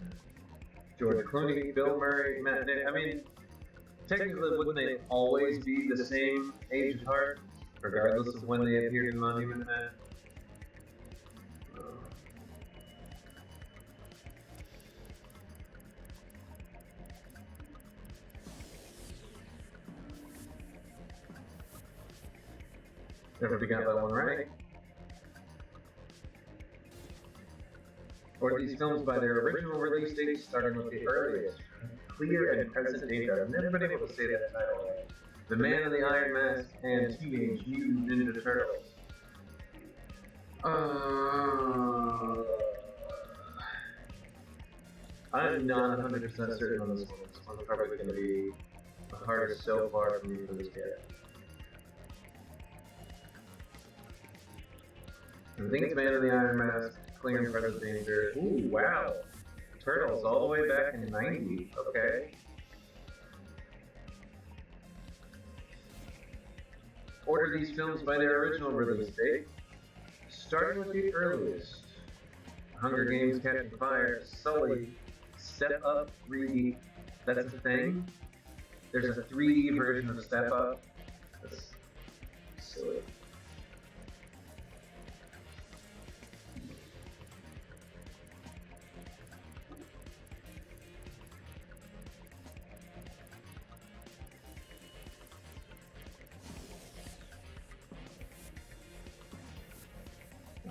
George Clooney, Bill Murray, Matt Damon. I mean, technically, wouldn't they always be the same age apart, regardless of when they appeared in Monument Man? Never got that one right. Order these films by their original release dates, starting with the earliest: Clear and Present Danger. I've never been able to say that title right. The Man in the Iron Mask and Teenage Mutant Ninja Turtles. I'm not 100% certain on this one. This one's probably going to be the hardest so far for me for this kid. I think it's Man in the Iron Mask, Clear and Present Danger. Ooh, wow. Turtles all the way back in 90. Okay. Order these films by their original release date, starting with the earliest: Hunger Games, Catching Fire, Sully, Step Up 3D. That's a thing? There's a 3D version of Step Up? That's silly.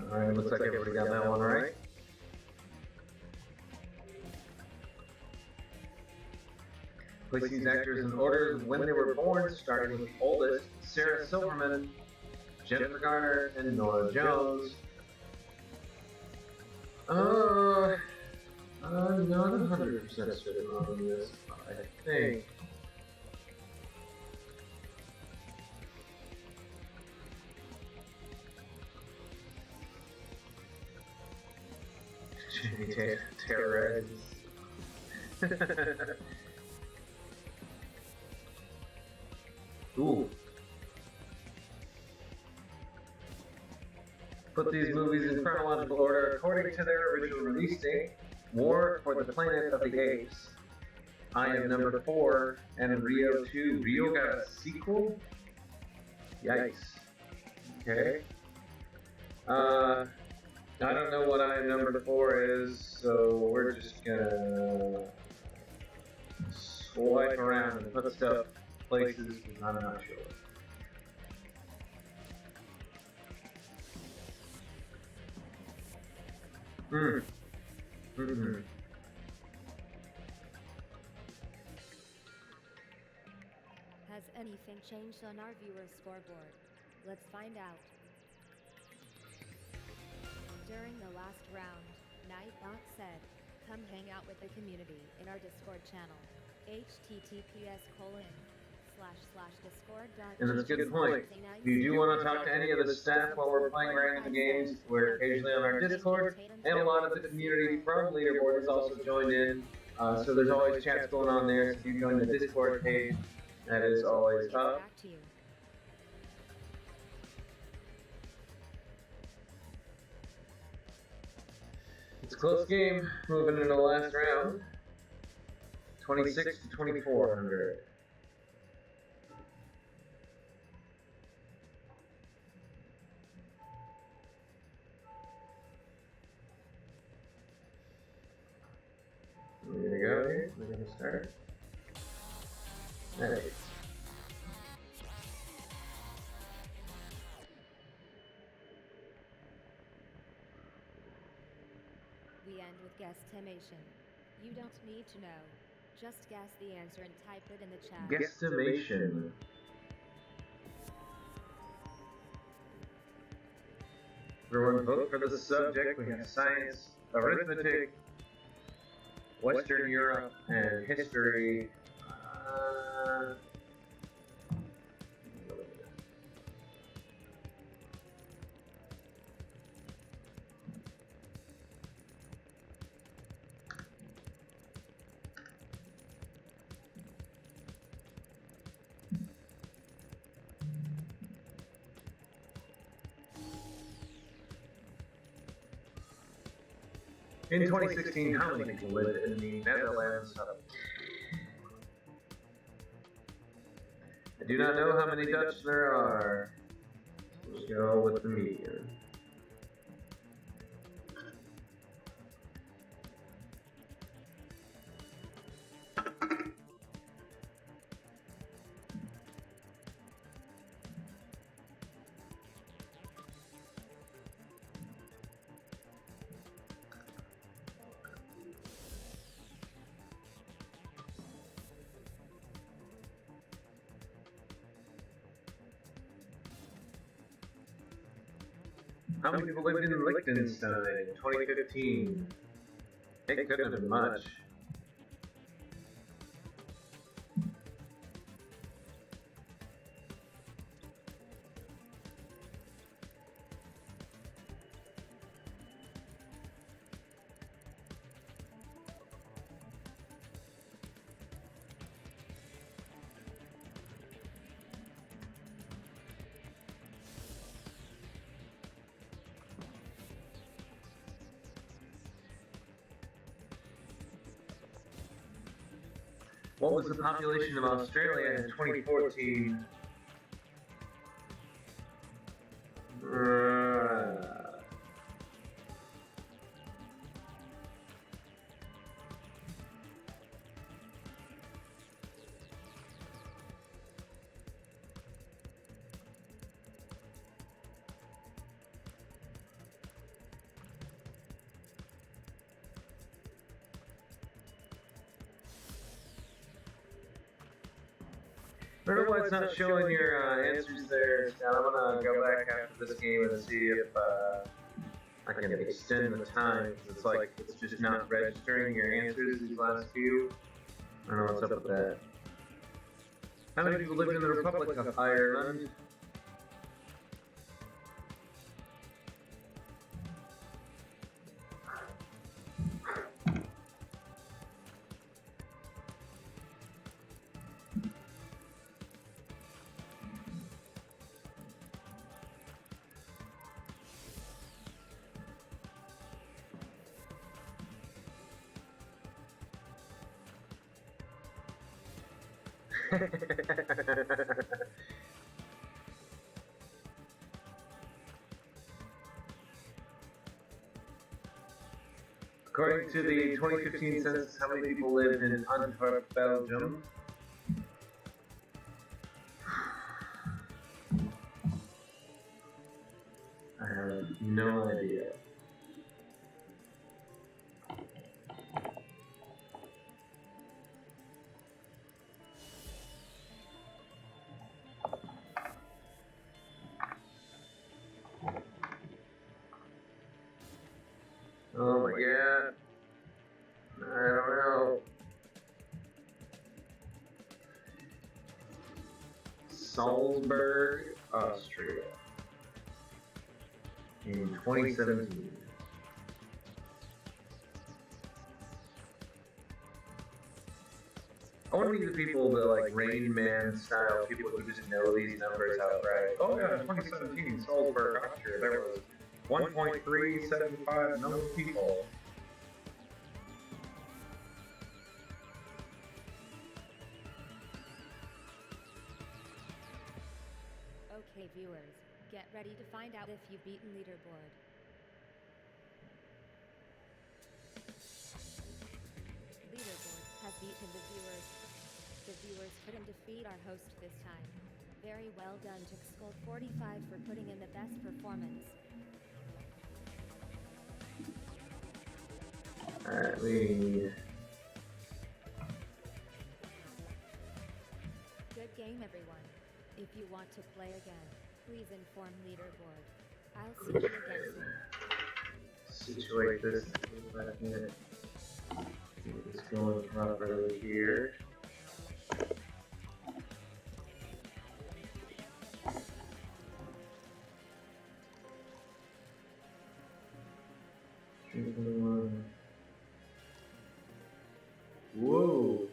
Alright, looks like everybody got that one right. Place these actors in order of when they were born, starting with the oldest: Sarah Silverman, Jennifer Garner, and Nora Jones. I'm not 100% certain on this, I think. Terrorizes. Ooh. Put these movies in chronological order according to their original release date: War for the Planet of the Apes, I Am Number 4, and Rio 2. Rio got a sequel? Yikes. Okay. I don't know what I Am Number 4 is, so we're just gonna swipe around and put stuff places because I'm not sure. Has anything changed on our viewer's scoreboard? Let's find out. During the last round, Nightbot said, "Come hang out with the community in our Discord channel. https://discord.com." And that's a good point. If you do want to talk to any of the staff while we're playing random games, we're occasionally on our Discord, and a lot of the community from Leaderboard has also joined in. So there's always chats going on there. So if you join the Discord page, that is always up. It's a close game, moving into the last round. 26 to 2400. We're gonna go here. We're gonna start. Nice. We end with guesstimation. You don't need to know. Just guess the answer and type it in the chat. Guesstimation. Everyone vote for the subject. We have science, arithmetic, Western Europe, and history. In 2016, how many people lived in the Netherlands? I do not know how many Dutch there are. Let's go with the median. How many people lived in Liechtenstein in 2015? It couldn't have been much. What was the population of Australia in 2014? I don't know why it's not showing your answers there. Now I'm gonna go back after this game and see if I can extend the time. It's like it's just not registering your answers these last few. I don't know what's up with that. How many people lived in the Republic of Ireland? According to the 2015 census, how many people lived in Antwerp, Belgium? I have no idea. Oh my god. I don't know. Salzburg, Austria. In 2017. I want to be the people that like Rain Man style people who just know these numbers outright. Oh yeah, in 2017, Salzburg, Austria, there was 1.375 million people. Okay, viewers, get ready to find out if you've beaten Leaderboard. Leaderboard has beaten the viewers. The viewers couldn't defeat our host this time. Very well done, Skull 45, for putting in the best performance. Alright, we need... Good game, everyone. If you want to play again, please inform Leaderboard. I'll see you again soon. Situate this back in. Get this going properly here. Whoa!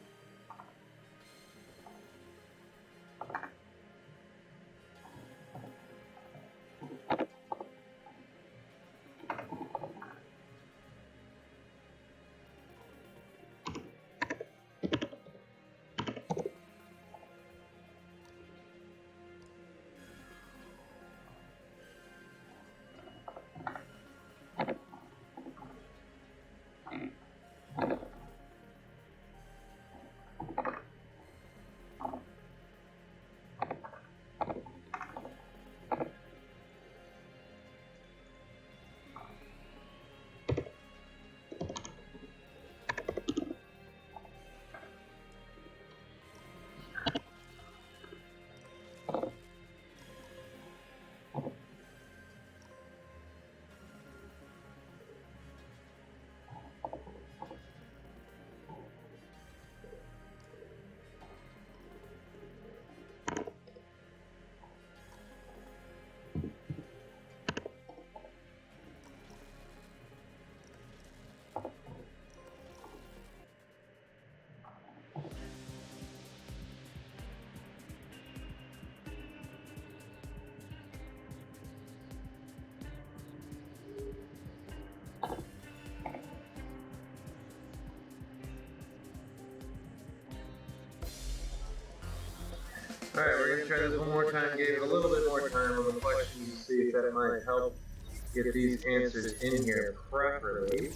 Alright, we're gonna try this one more time, give it a little bit more time on the questions to see if that might help get these answers in here properly.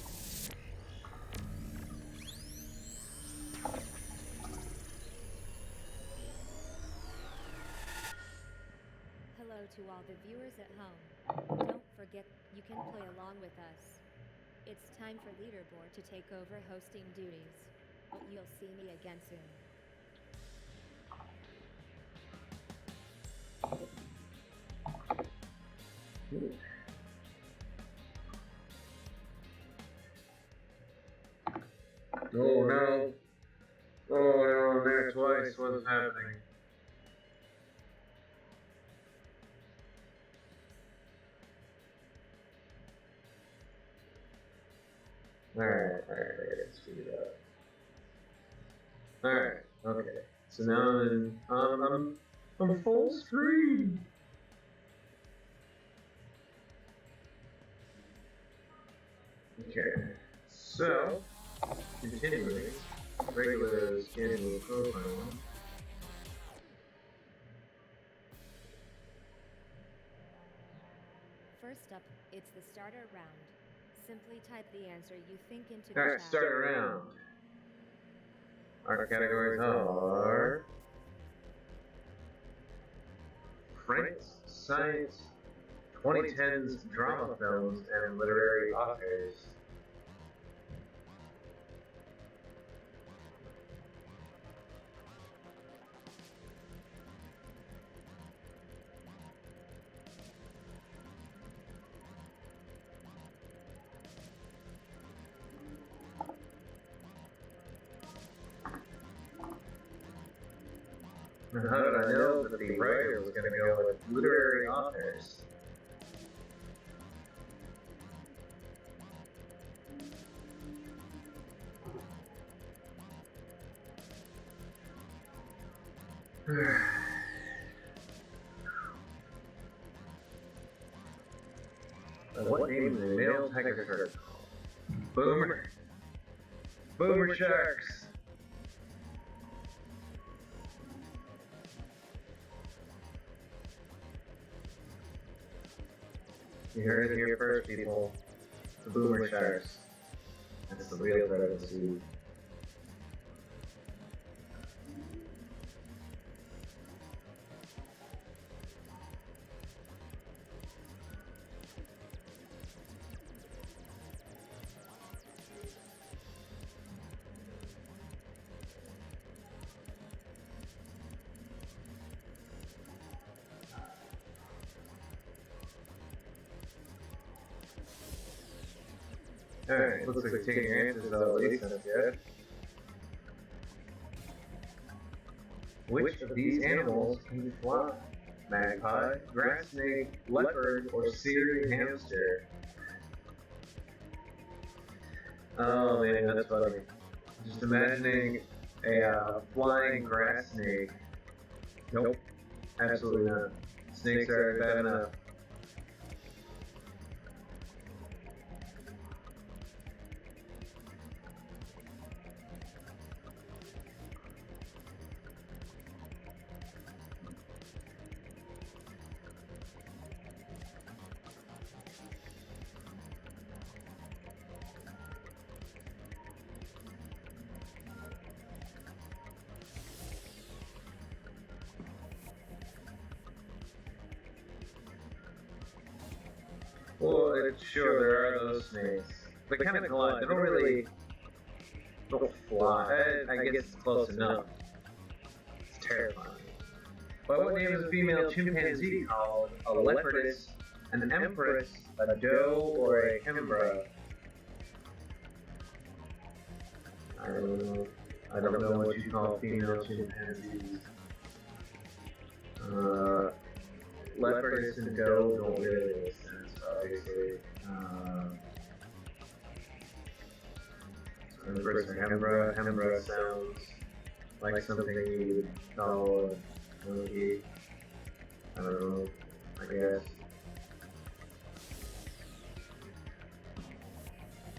Hello to all the viewers at home. Don't forget you can play along with us. It's time for Leaderboard to take over hosting duties. You'll see me again soon. Oh no. Oh, no, I'm there twice. What's happening? Alright, let's speed it up. Alright, okay. So now I'm full screen. Okay. So, continuing, regular schedule profile. First up, it's the starter round. Simply type the answer you think into Alright, the chat. starter round. Our categories are Pranks, Science, 2010s drama films, and literary authors. And how did I know that the writer was going to go with literary authors? What name is the male tiger shark called? Boomer. Boomer sharks. You heard it here first, people. The boomer sharks. That's the real threat of the sea. Alright, looks like we're taking your answers though, at least that's good. Which of these animals can fly? Magpie, grass snake, leopard, or Syrian hamster? Oh man, that's funny. Just imagining a flying grass snake. Nope, absolutely not. Snakes are bad enough. Well, sure, there are those snakes. They kind of glide. They don't fly. I guess it's close enough. It's terrifying. By what name is a female chimpanzee called? A leopardess, an empress, a doe, or a hembra? I don't know. I don't know what you call female chimpanzees. Leopardess and doe don't really make sense, obviously. Empress or hembra. Hembra sounds like something you would call a monkey. I don't know, I guess.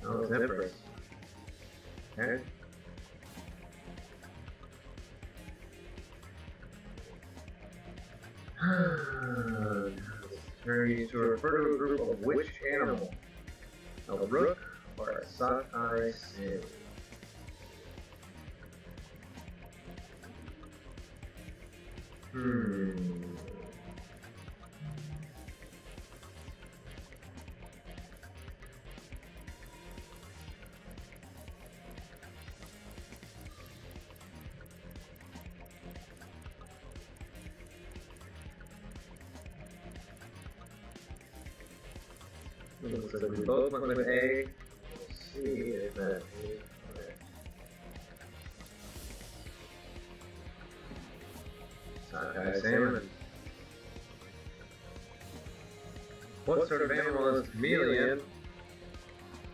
Oh, it's empress. Okay. Turn you to refer to a group of which animal? A rook or a sockeye snail? Looks like we both went with A. Let's see if that is correct. Sockeye salmon. What sort of animal is a chameleon?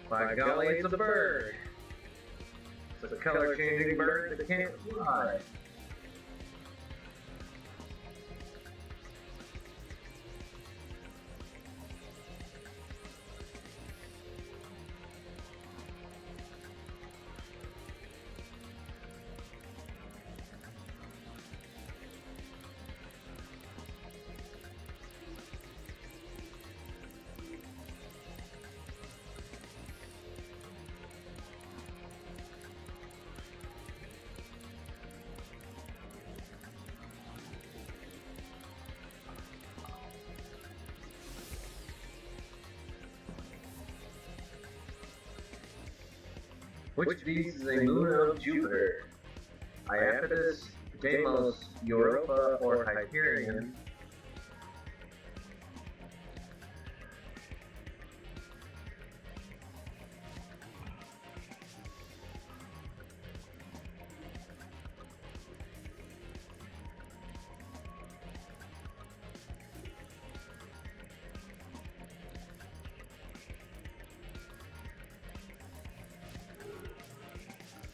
By golly, it's a bird. It's a color-changing bird that can't fly. Which of these is a moon of Jupiter? Iapetus, Deimos, Europa, or Hyperion?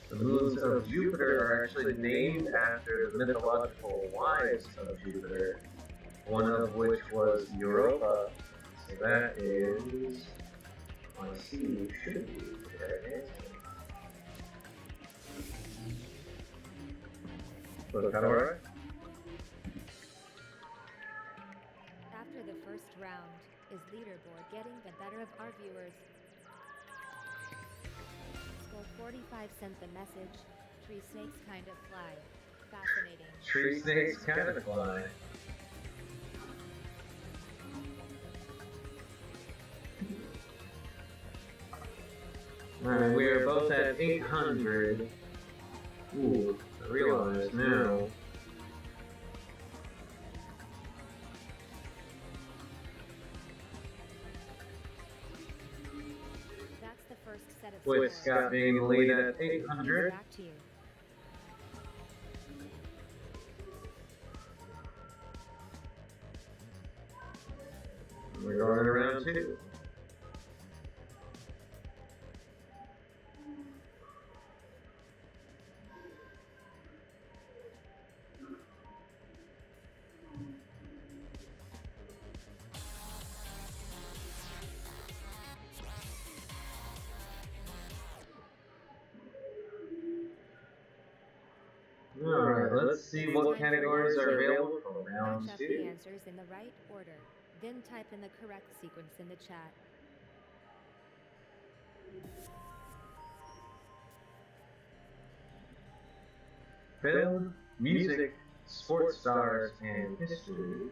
The moons of Jupiter are actually named after the mythological wives of Jupiter, one of which was Europa. So that is, I see, should be the correct answer. Was that alright? After the first round, is Leaderboard getting the better of our viewers? Skull 45 sent the message, tree snakes kind of fly. Fascinating. Tree snakes kind of fly. Alright, we are both at 800. Ooh, I realize now. That's the first with Scott being the lead at 800. Back to you. We're going to round 2. Alright, let's see what categories are available for round Match up the 2. answers in the right order, then type in the correct sequence in the chat. Film, music, sports stars, and history.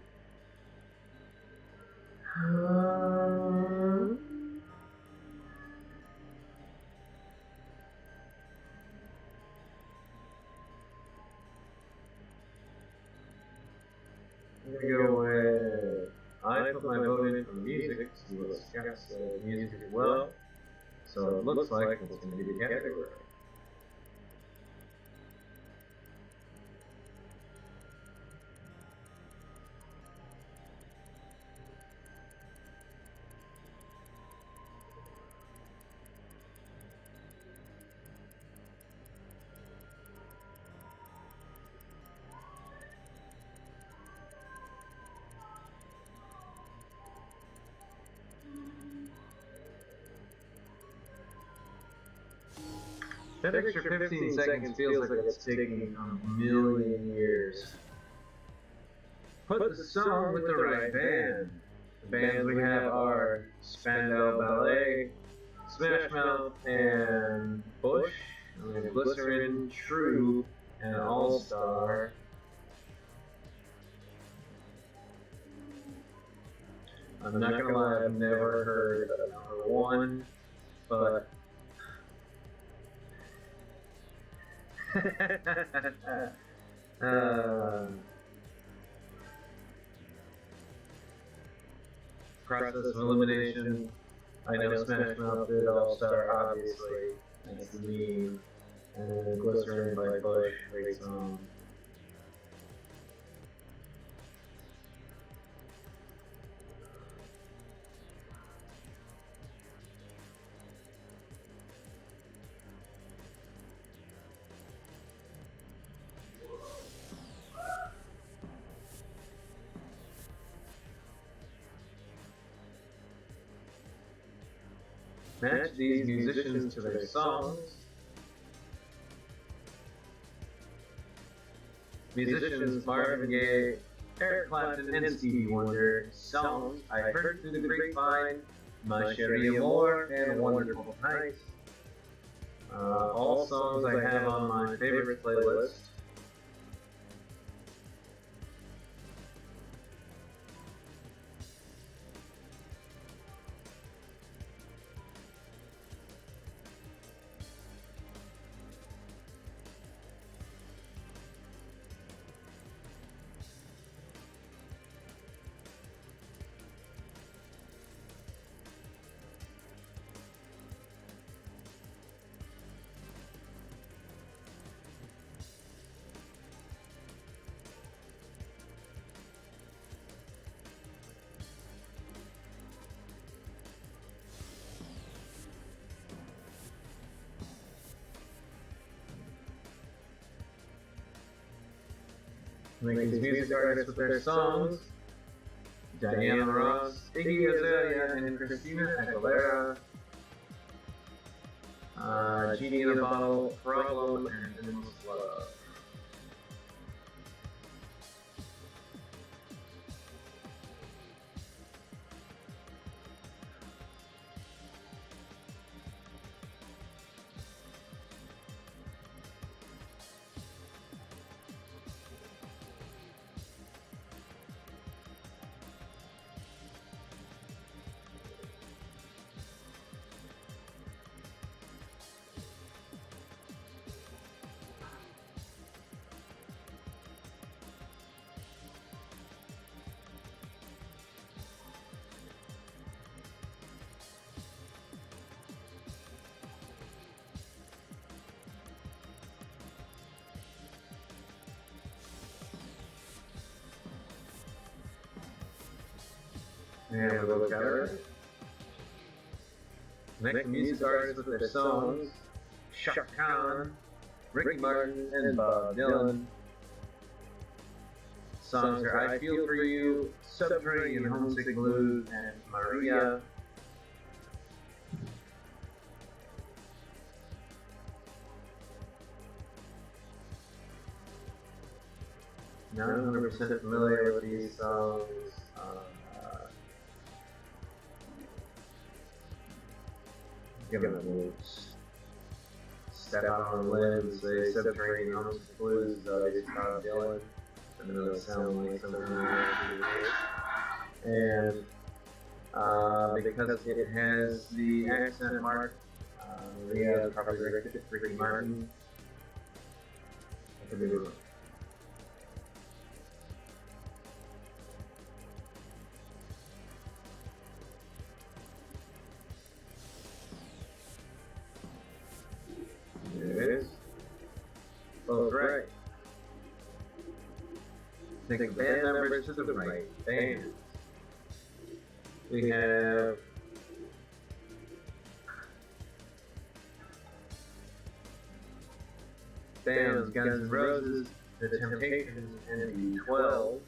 I'm gonna go with, I put my vote in for music, see what Scott said music as well. So it looks like it's gonna be the category. That extra 15 seconds feels like it's taking a million years. Put the song with the right band. The bands we have are Spandau Ballet, Smash Mouth, and Bush, and Glycerin, True, and All Star. I'm not gonna lie, I've never heard of number 1, but process of elimination. I know Smash Mouth did All Star, obviously. That's me. And Glycerin by Bush, great song. Match these musicians to their songs. Musicians Marvin Gaye, Eric Clapton, and Stevie Wonder. Songs I heard through the grapevine, My Cherie Amour, and Wonderful Night. All songs I have on my favorite playlist. Make these music artists with their songs. Diana Ross, Iggy Azalea, and Christina Aguilera. Genie in a Bottle, Problem, and Endless Love. And we'll look at her. Next music artists with their songs: Shaka Khan, Ricky Martin, and Bob Dylan. Songs are I Feel For You, Subterranean Homesick Blues, and Maria. Not 100% familiar with these songs. Give it a little step out on a limb and say Subterranean Homesick Blues is Bob Dylan. I know it sounds like something and because it has the accent mark, Maria is probably Ricky Martin. I could be wrong. There it is. Both right. Think of band members to the right. Bands. We have bands: Guns N' Roses, The Temptations, and the 12.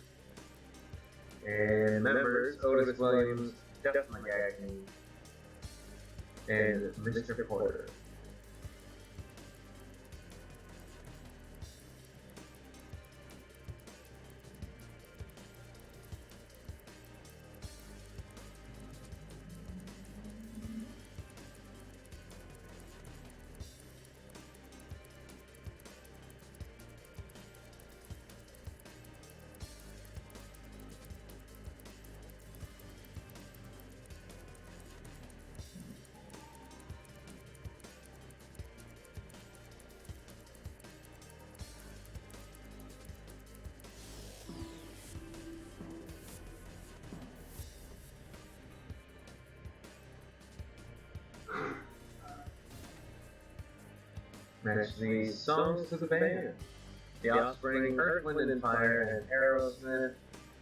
And members: Otis Williams, Duff McKagan, and Mr. Porter. Match these songs to the band: The Offspring, Earth, Wind and Fire, and Aerosmith.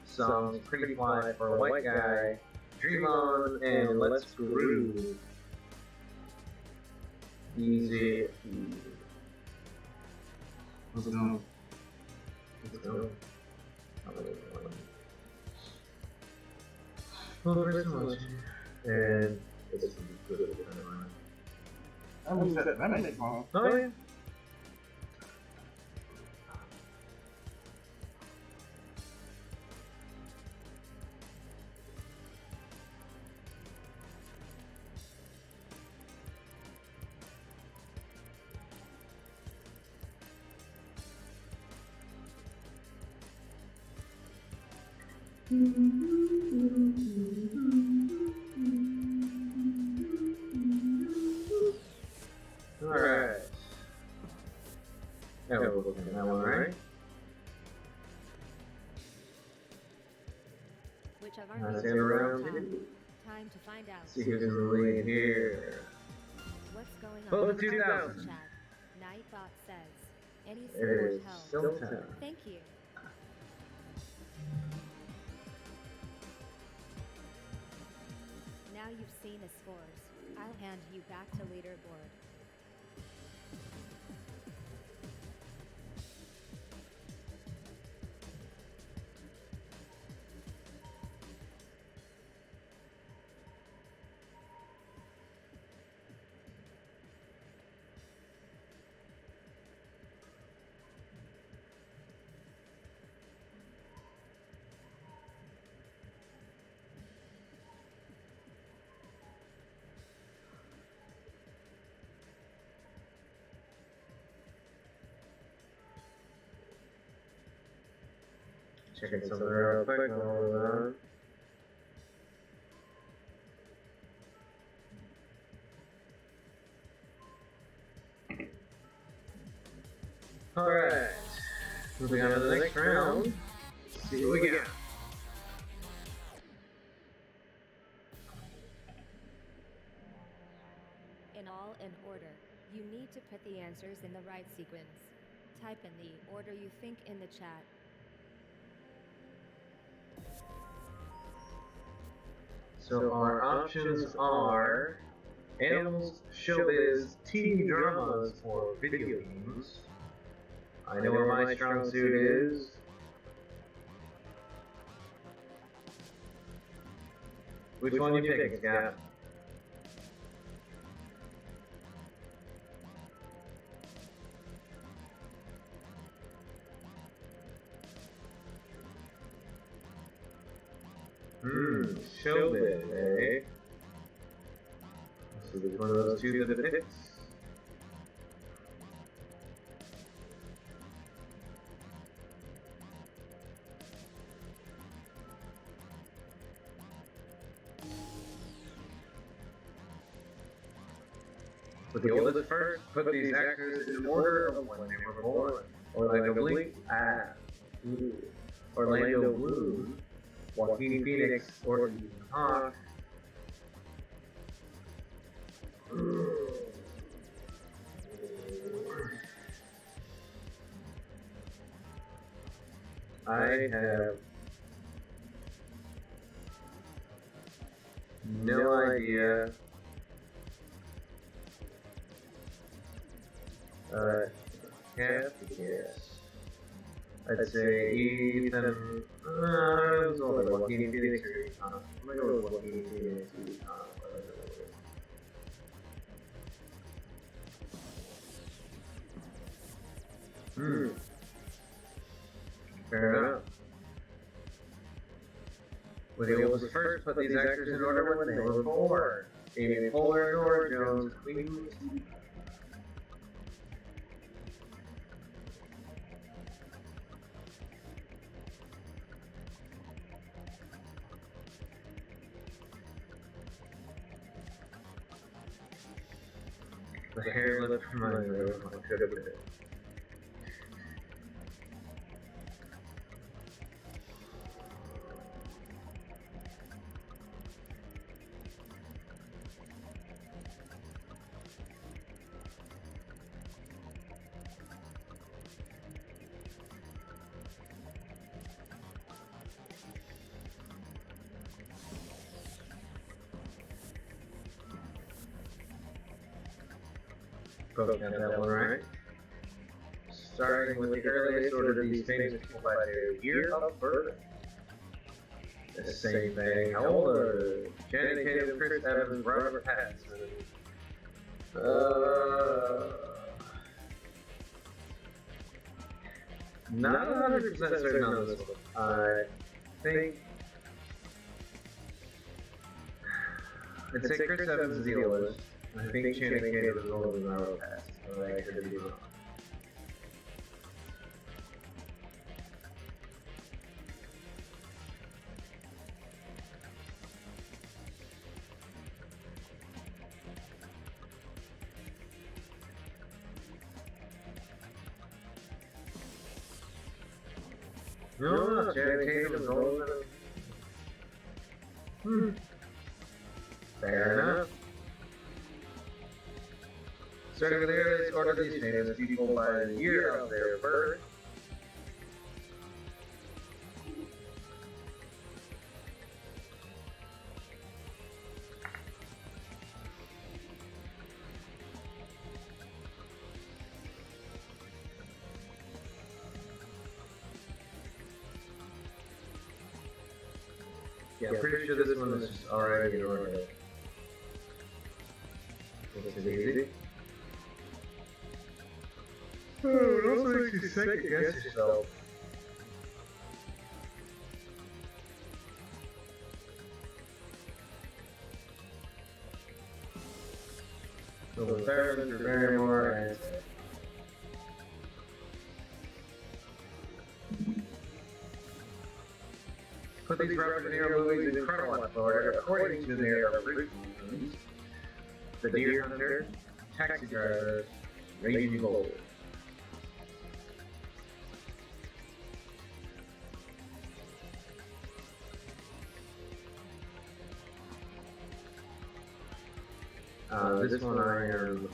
Songs: Pretty Fly for a White Guy, Dream On, and Let's Groove. Easy. Let's go. Let's go. Well, there's so much. And it's good. I was at Venice, Mom. Oh, yeah. Alright. Now we're looking at that one, right? Which of Let's our get around two. Time to find out. See who's in the lead here. What's going on? Vote in the 2000. chat? Nightbot says, any There support is helps. still time. Thank you. Now you've seen the scores. I'll hand you back to Leaderboard. Checking something real quick. Hold on. Alright. Moving on to the next round. See what we got. In all in order. You need to put the answers in the right sequence. Type in the order you think in the chat. So our options are animals, showbiz, TV dramas, or video games. I know where my strong suit is. Which one you picking, Scott? Showbiz, eh? Let's see which one of those two that it picks. Put the oldest first, put these actors in order of when they were born. Orlando Bloom, Orlando Bloom, Joaquin Phoenix, or Ethan Hawke. I have no idea. Have to guess. I'd say Ethan. It was all about Joaquin Phoenix or Ethan Hawke. I'm gonna go with Joaquin Phoenix or Ethan Hawke. Fair enough. Well, the oldest first put these actors in order when they were born. Amy Poehler, Nora Jones, Queen Latifah. The hair lip from my nose, I could have been. Both got that one right. Starting with the earliest order of these famous people by their year of birth. The same thing. How old are Janet Tatum, Chris Evans, Robert Pattinson? Not 100% certain on this one. I think I'd say Chris Evans is the oldest. I think Channing Tatum is older than Robert Pattinson, but I could be wrong. No, Channing Tatum is older than... Fair enough. Starting with the earliest order of these famous people by the year of their birth. Yeah, I'm pretty sure this one is just already in order. This is easy. Oh, it also makes you second guess yourself. So the third for Barrymore and put these Robert De Niro movies in chronological order according to their original movies. The Deer Hunter, Taxi Driver, Raging Bull. This one I don't know.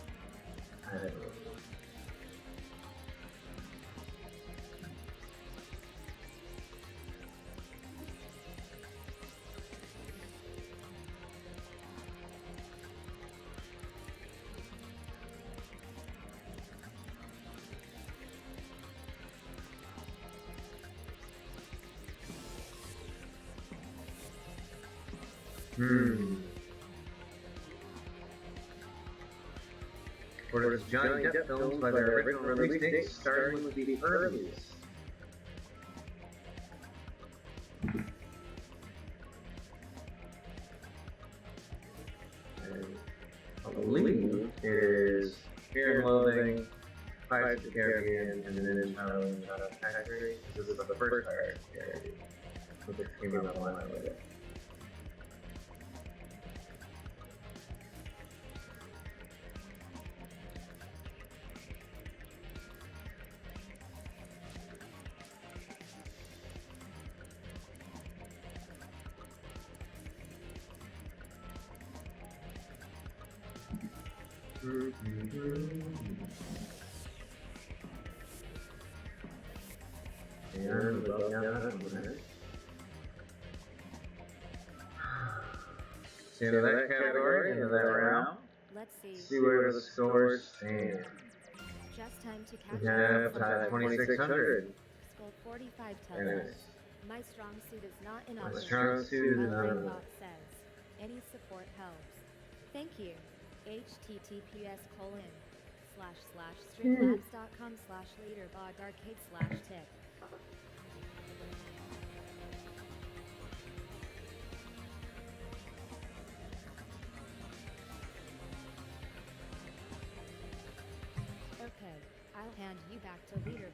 Orders Johnny Depp films by their original release date, starting with the earliest. I believe it is Fear and Loathing, Pirates of the Caribbean, and then Halloween Factory. This is the first Pirates of the Caribbean, which came out a while ago. And we'll go down that one. See into that category, into that round. Let's See where the scores stand. Just time to catch We have 2600. Skull 45 tells And us. My strong suit is not in My office. strong suit is not in Brainbot office. says. Any support helps. Thank you. https://streamlabs.com/leaderboard/tip. Okay, I'll hand you back to Leaderboard.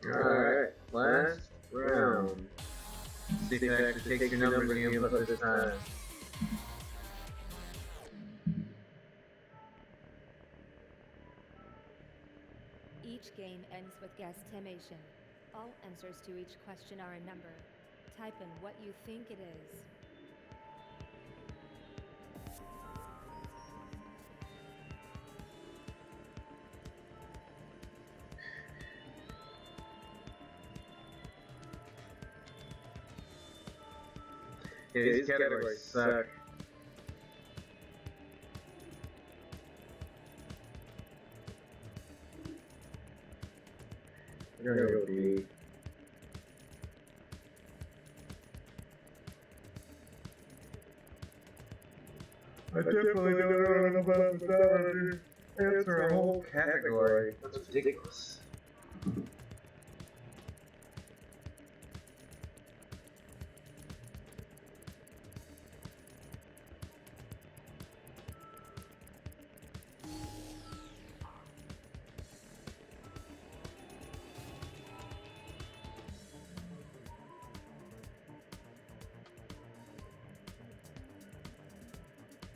Alright, last round. See if it actually takes your numbers and you input this time. Each game ends with guesstimation. All answers to each question are a number. Type in what you think it is. Yeah, these categories suck. We're gonna go B. I definitely don't know about that. Answer a whole category. That's ridiculous.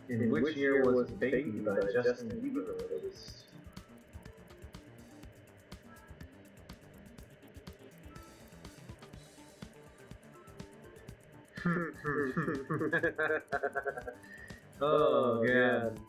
In which year was Baby by Justin Bieber released? Oh, God.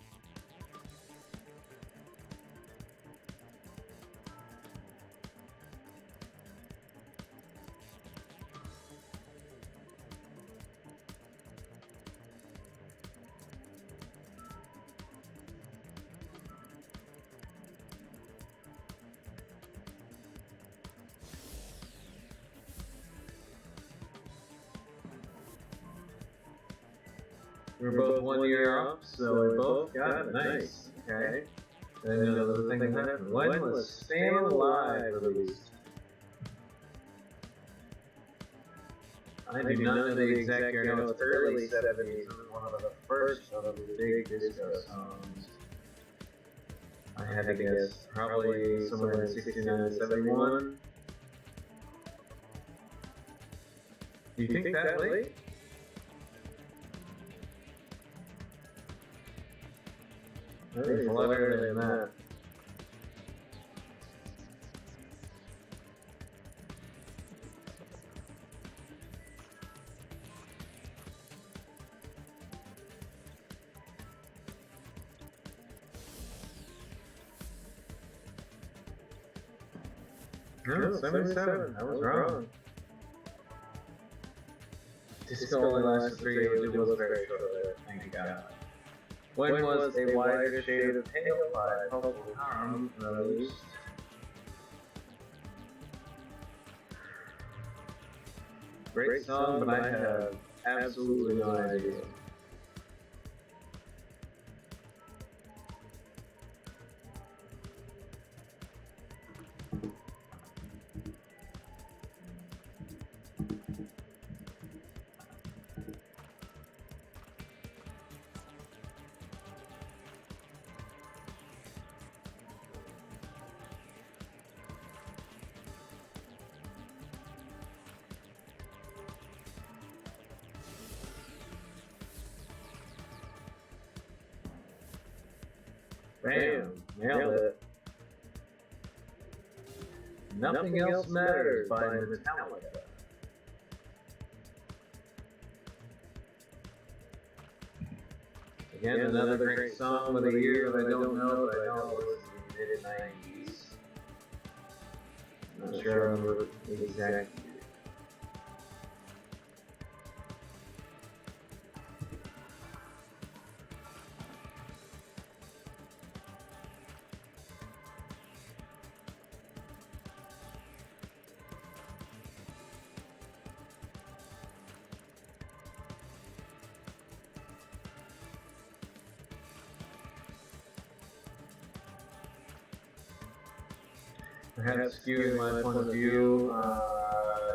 We're both 1 year off, so we both got it. Nice. Okay. Then another thing that happened. When was Staying Alive released? I do not know the exact year. I know it's early 70s. It was one of the first of the big disco songs. I had to guess. Probably somewhere in 69, 71. Do you think that late? I think it's a lot earlier than that. No, 77. I was wrong. Disco only lasted 3 years. It was very short-lived. Thank God. When was A Wider Shade of Pale by Purple Harm released? Great song, but I have absolutely no idea. Bam! Nailed it. Nothing Else Matters by Metallica. Again, another great song with a year that I don't know, but I know it was in the mid-90s. Not sure I remember the exact year. Perhaps skewing my point of view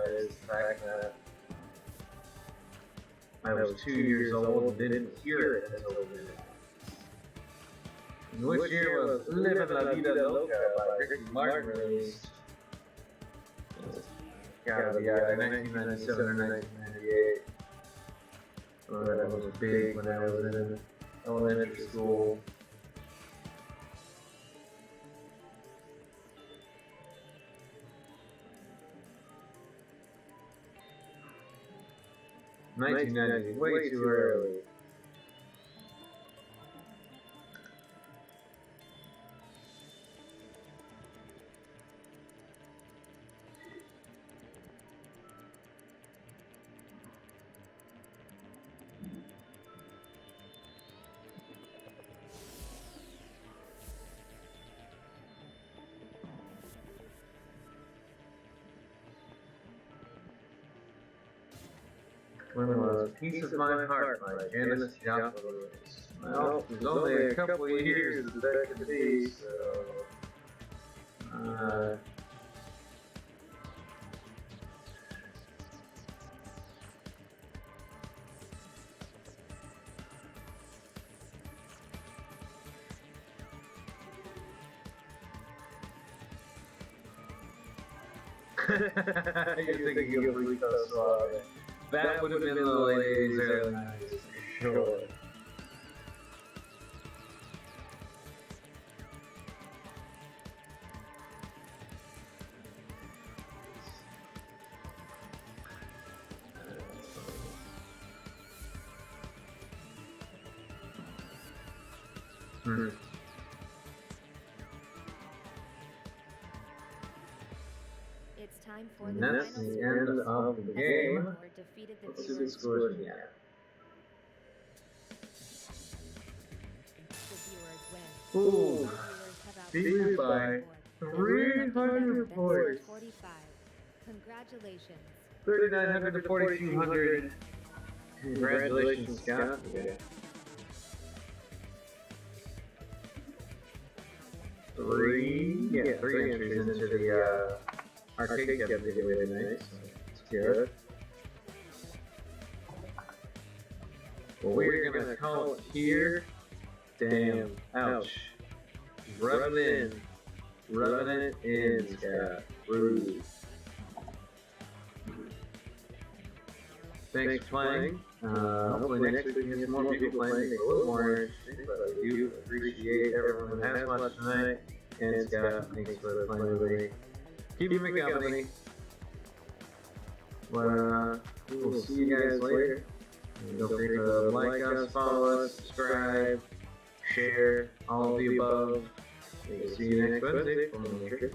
is the fact that I was 2 years old and didn't hear it until midnight. Which year was Livin' La Vida Loca by Ricky Martin released? Gotta be either 1997 or 1998. Oh, that was big when I was in elementary school. $1990, way too early. When was Piece of My Heart by Janis Joplin released? Well, it was only a couple of years as that could be, so... You're thinking of Rico Suave. That would have been the late 80s, early 90s, for sure. It's time for And the that's final the end of the game. Leaderboard defeated the Let's see the scores again. The viewers win. Ooh, The viewers beat by 300 points. 45. Congratulations. 3,900 to 4,200. Congratulations, Scott. Yeah. Three entries into the arcade cabinet really nice. It's good. Well, we're gonna call it here. Damn. Ouch. Rubbing it in, Scott. Rude. Thanks for playing. Hopefully next week we can get some more people playing. It's a little more interesting, but I do appreciate everyone who has watched tonight. And Scott, thanks for playing with me. Keep me company. Well, we'll see you guys later. And don't forget to like us, follow us, subscribe, share, all of the above. We'll see you next Wednesday for more.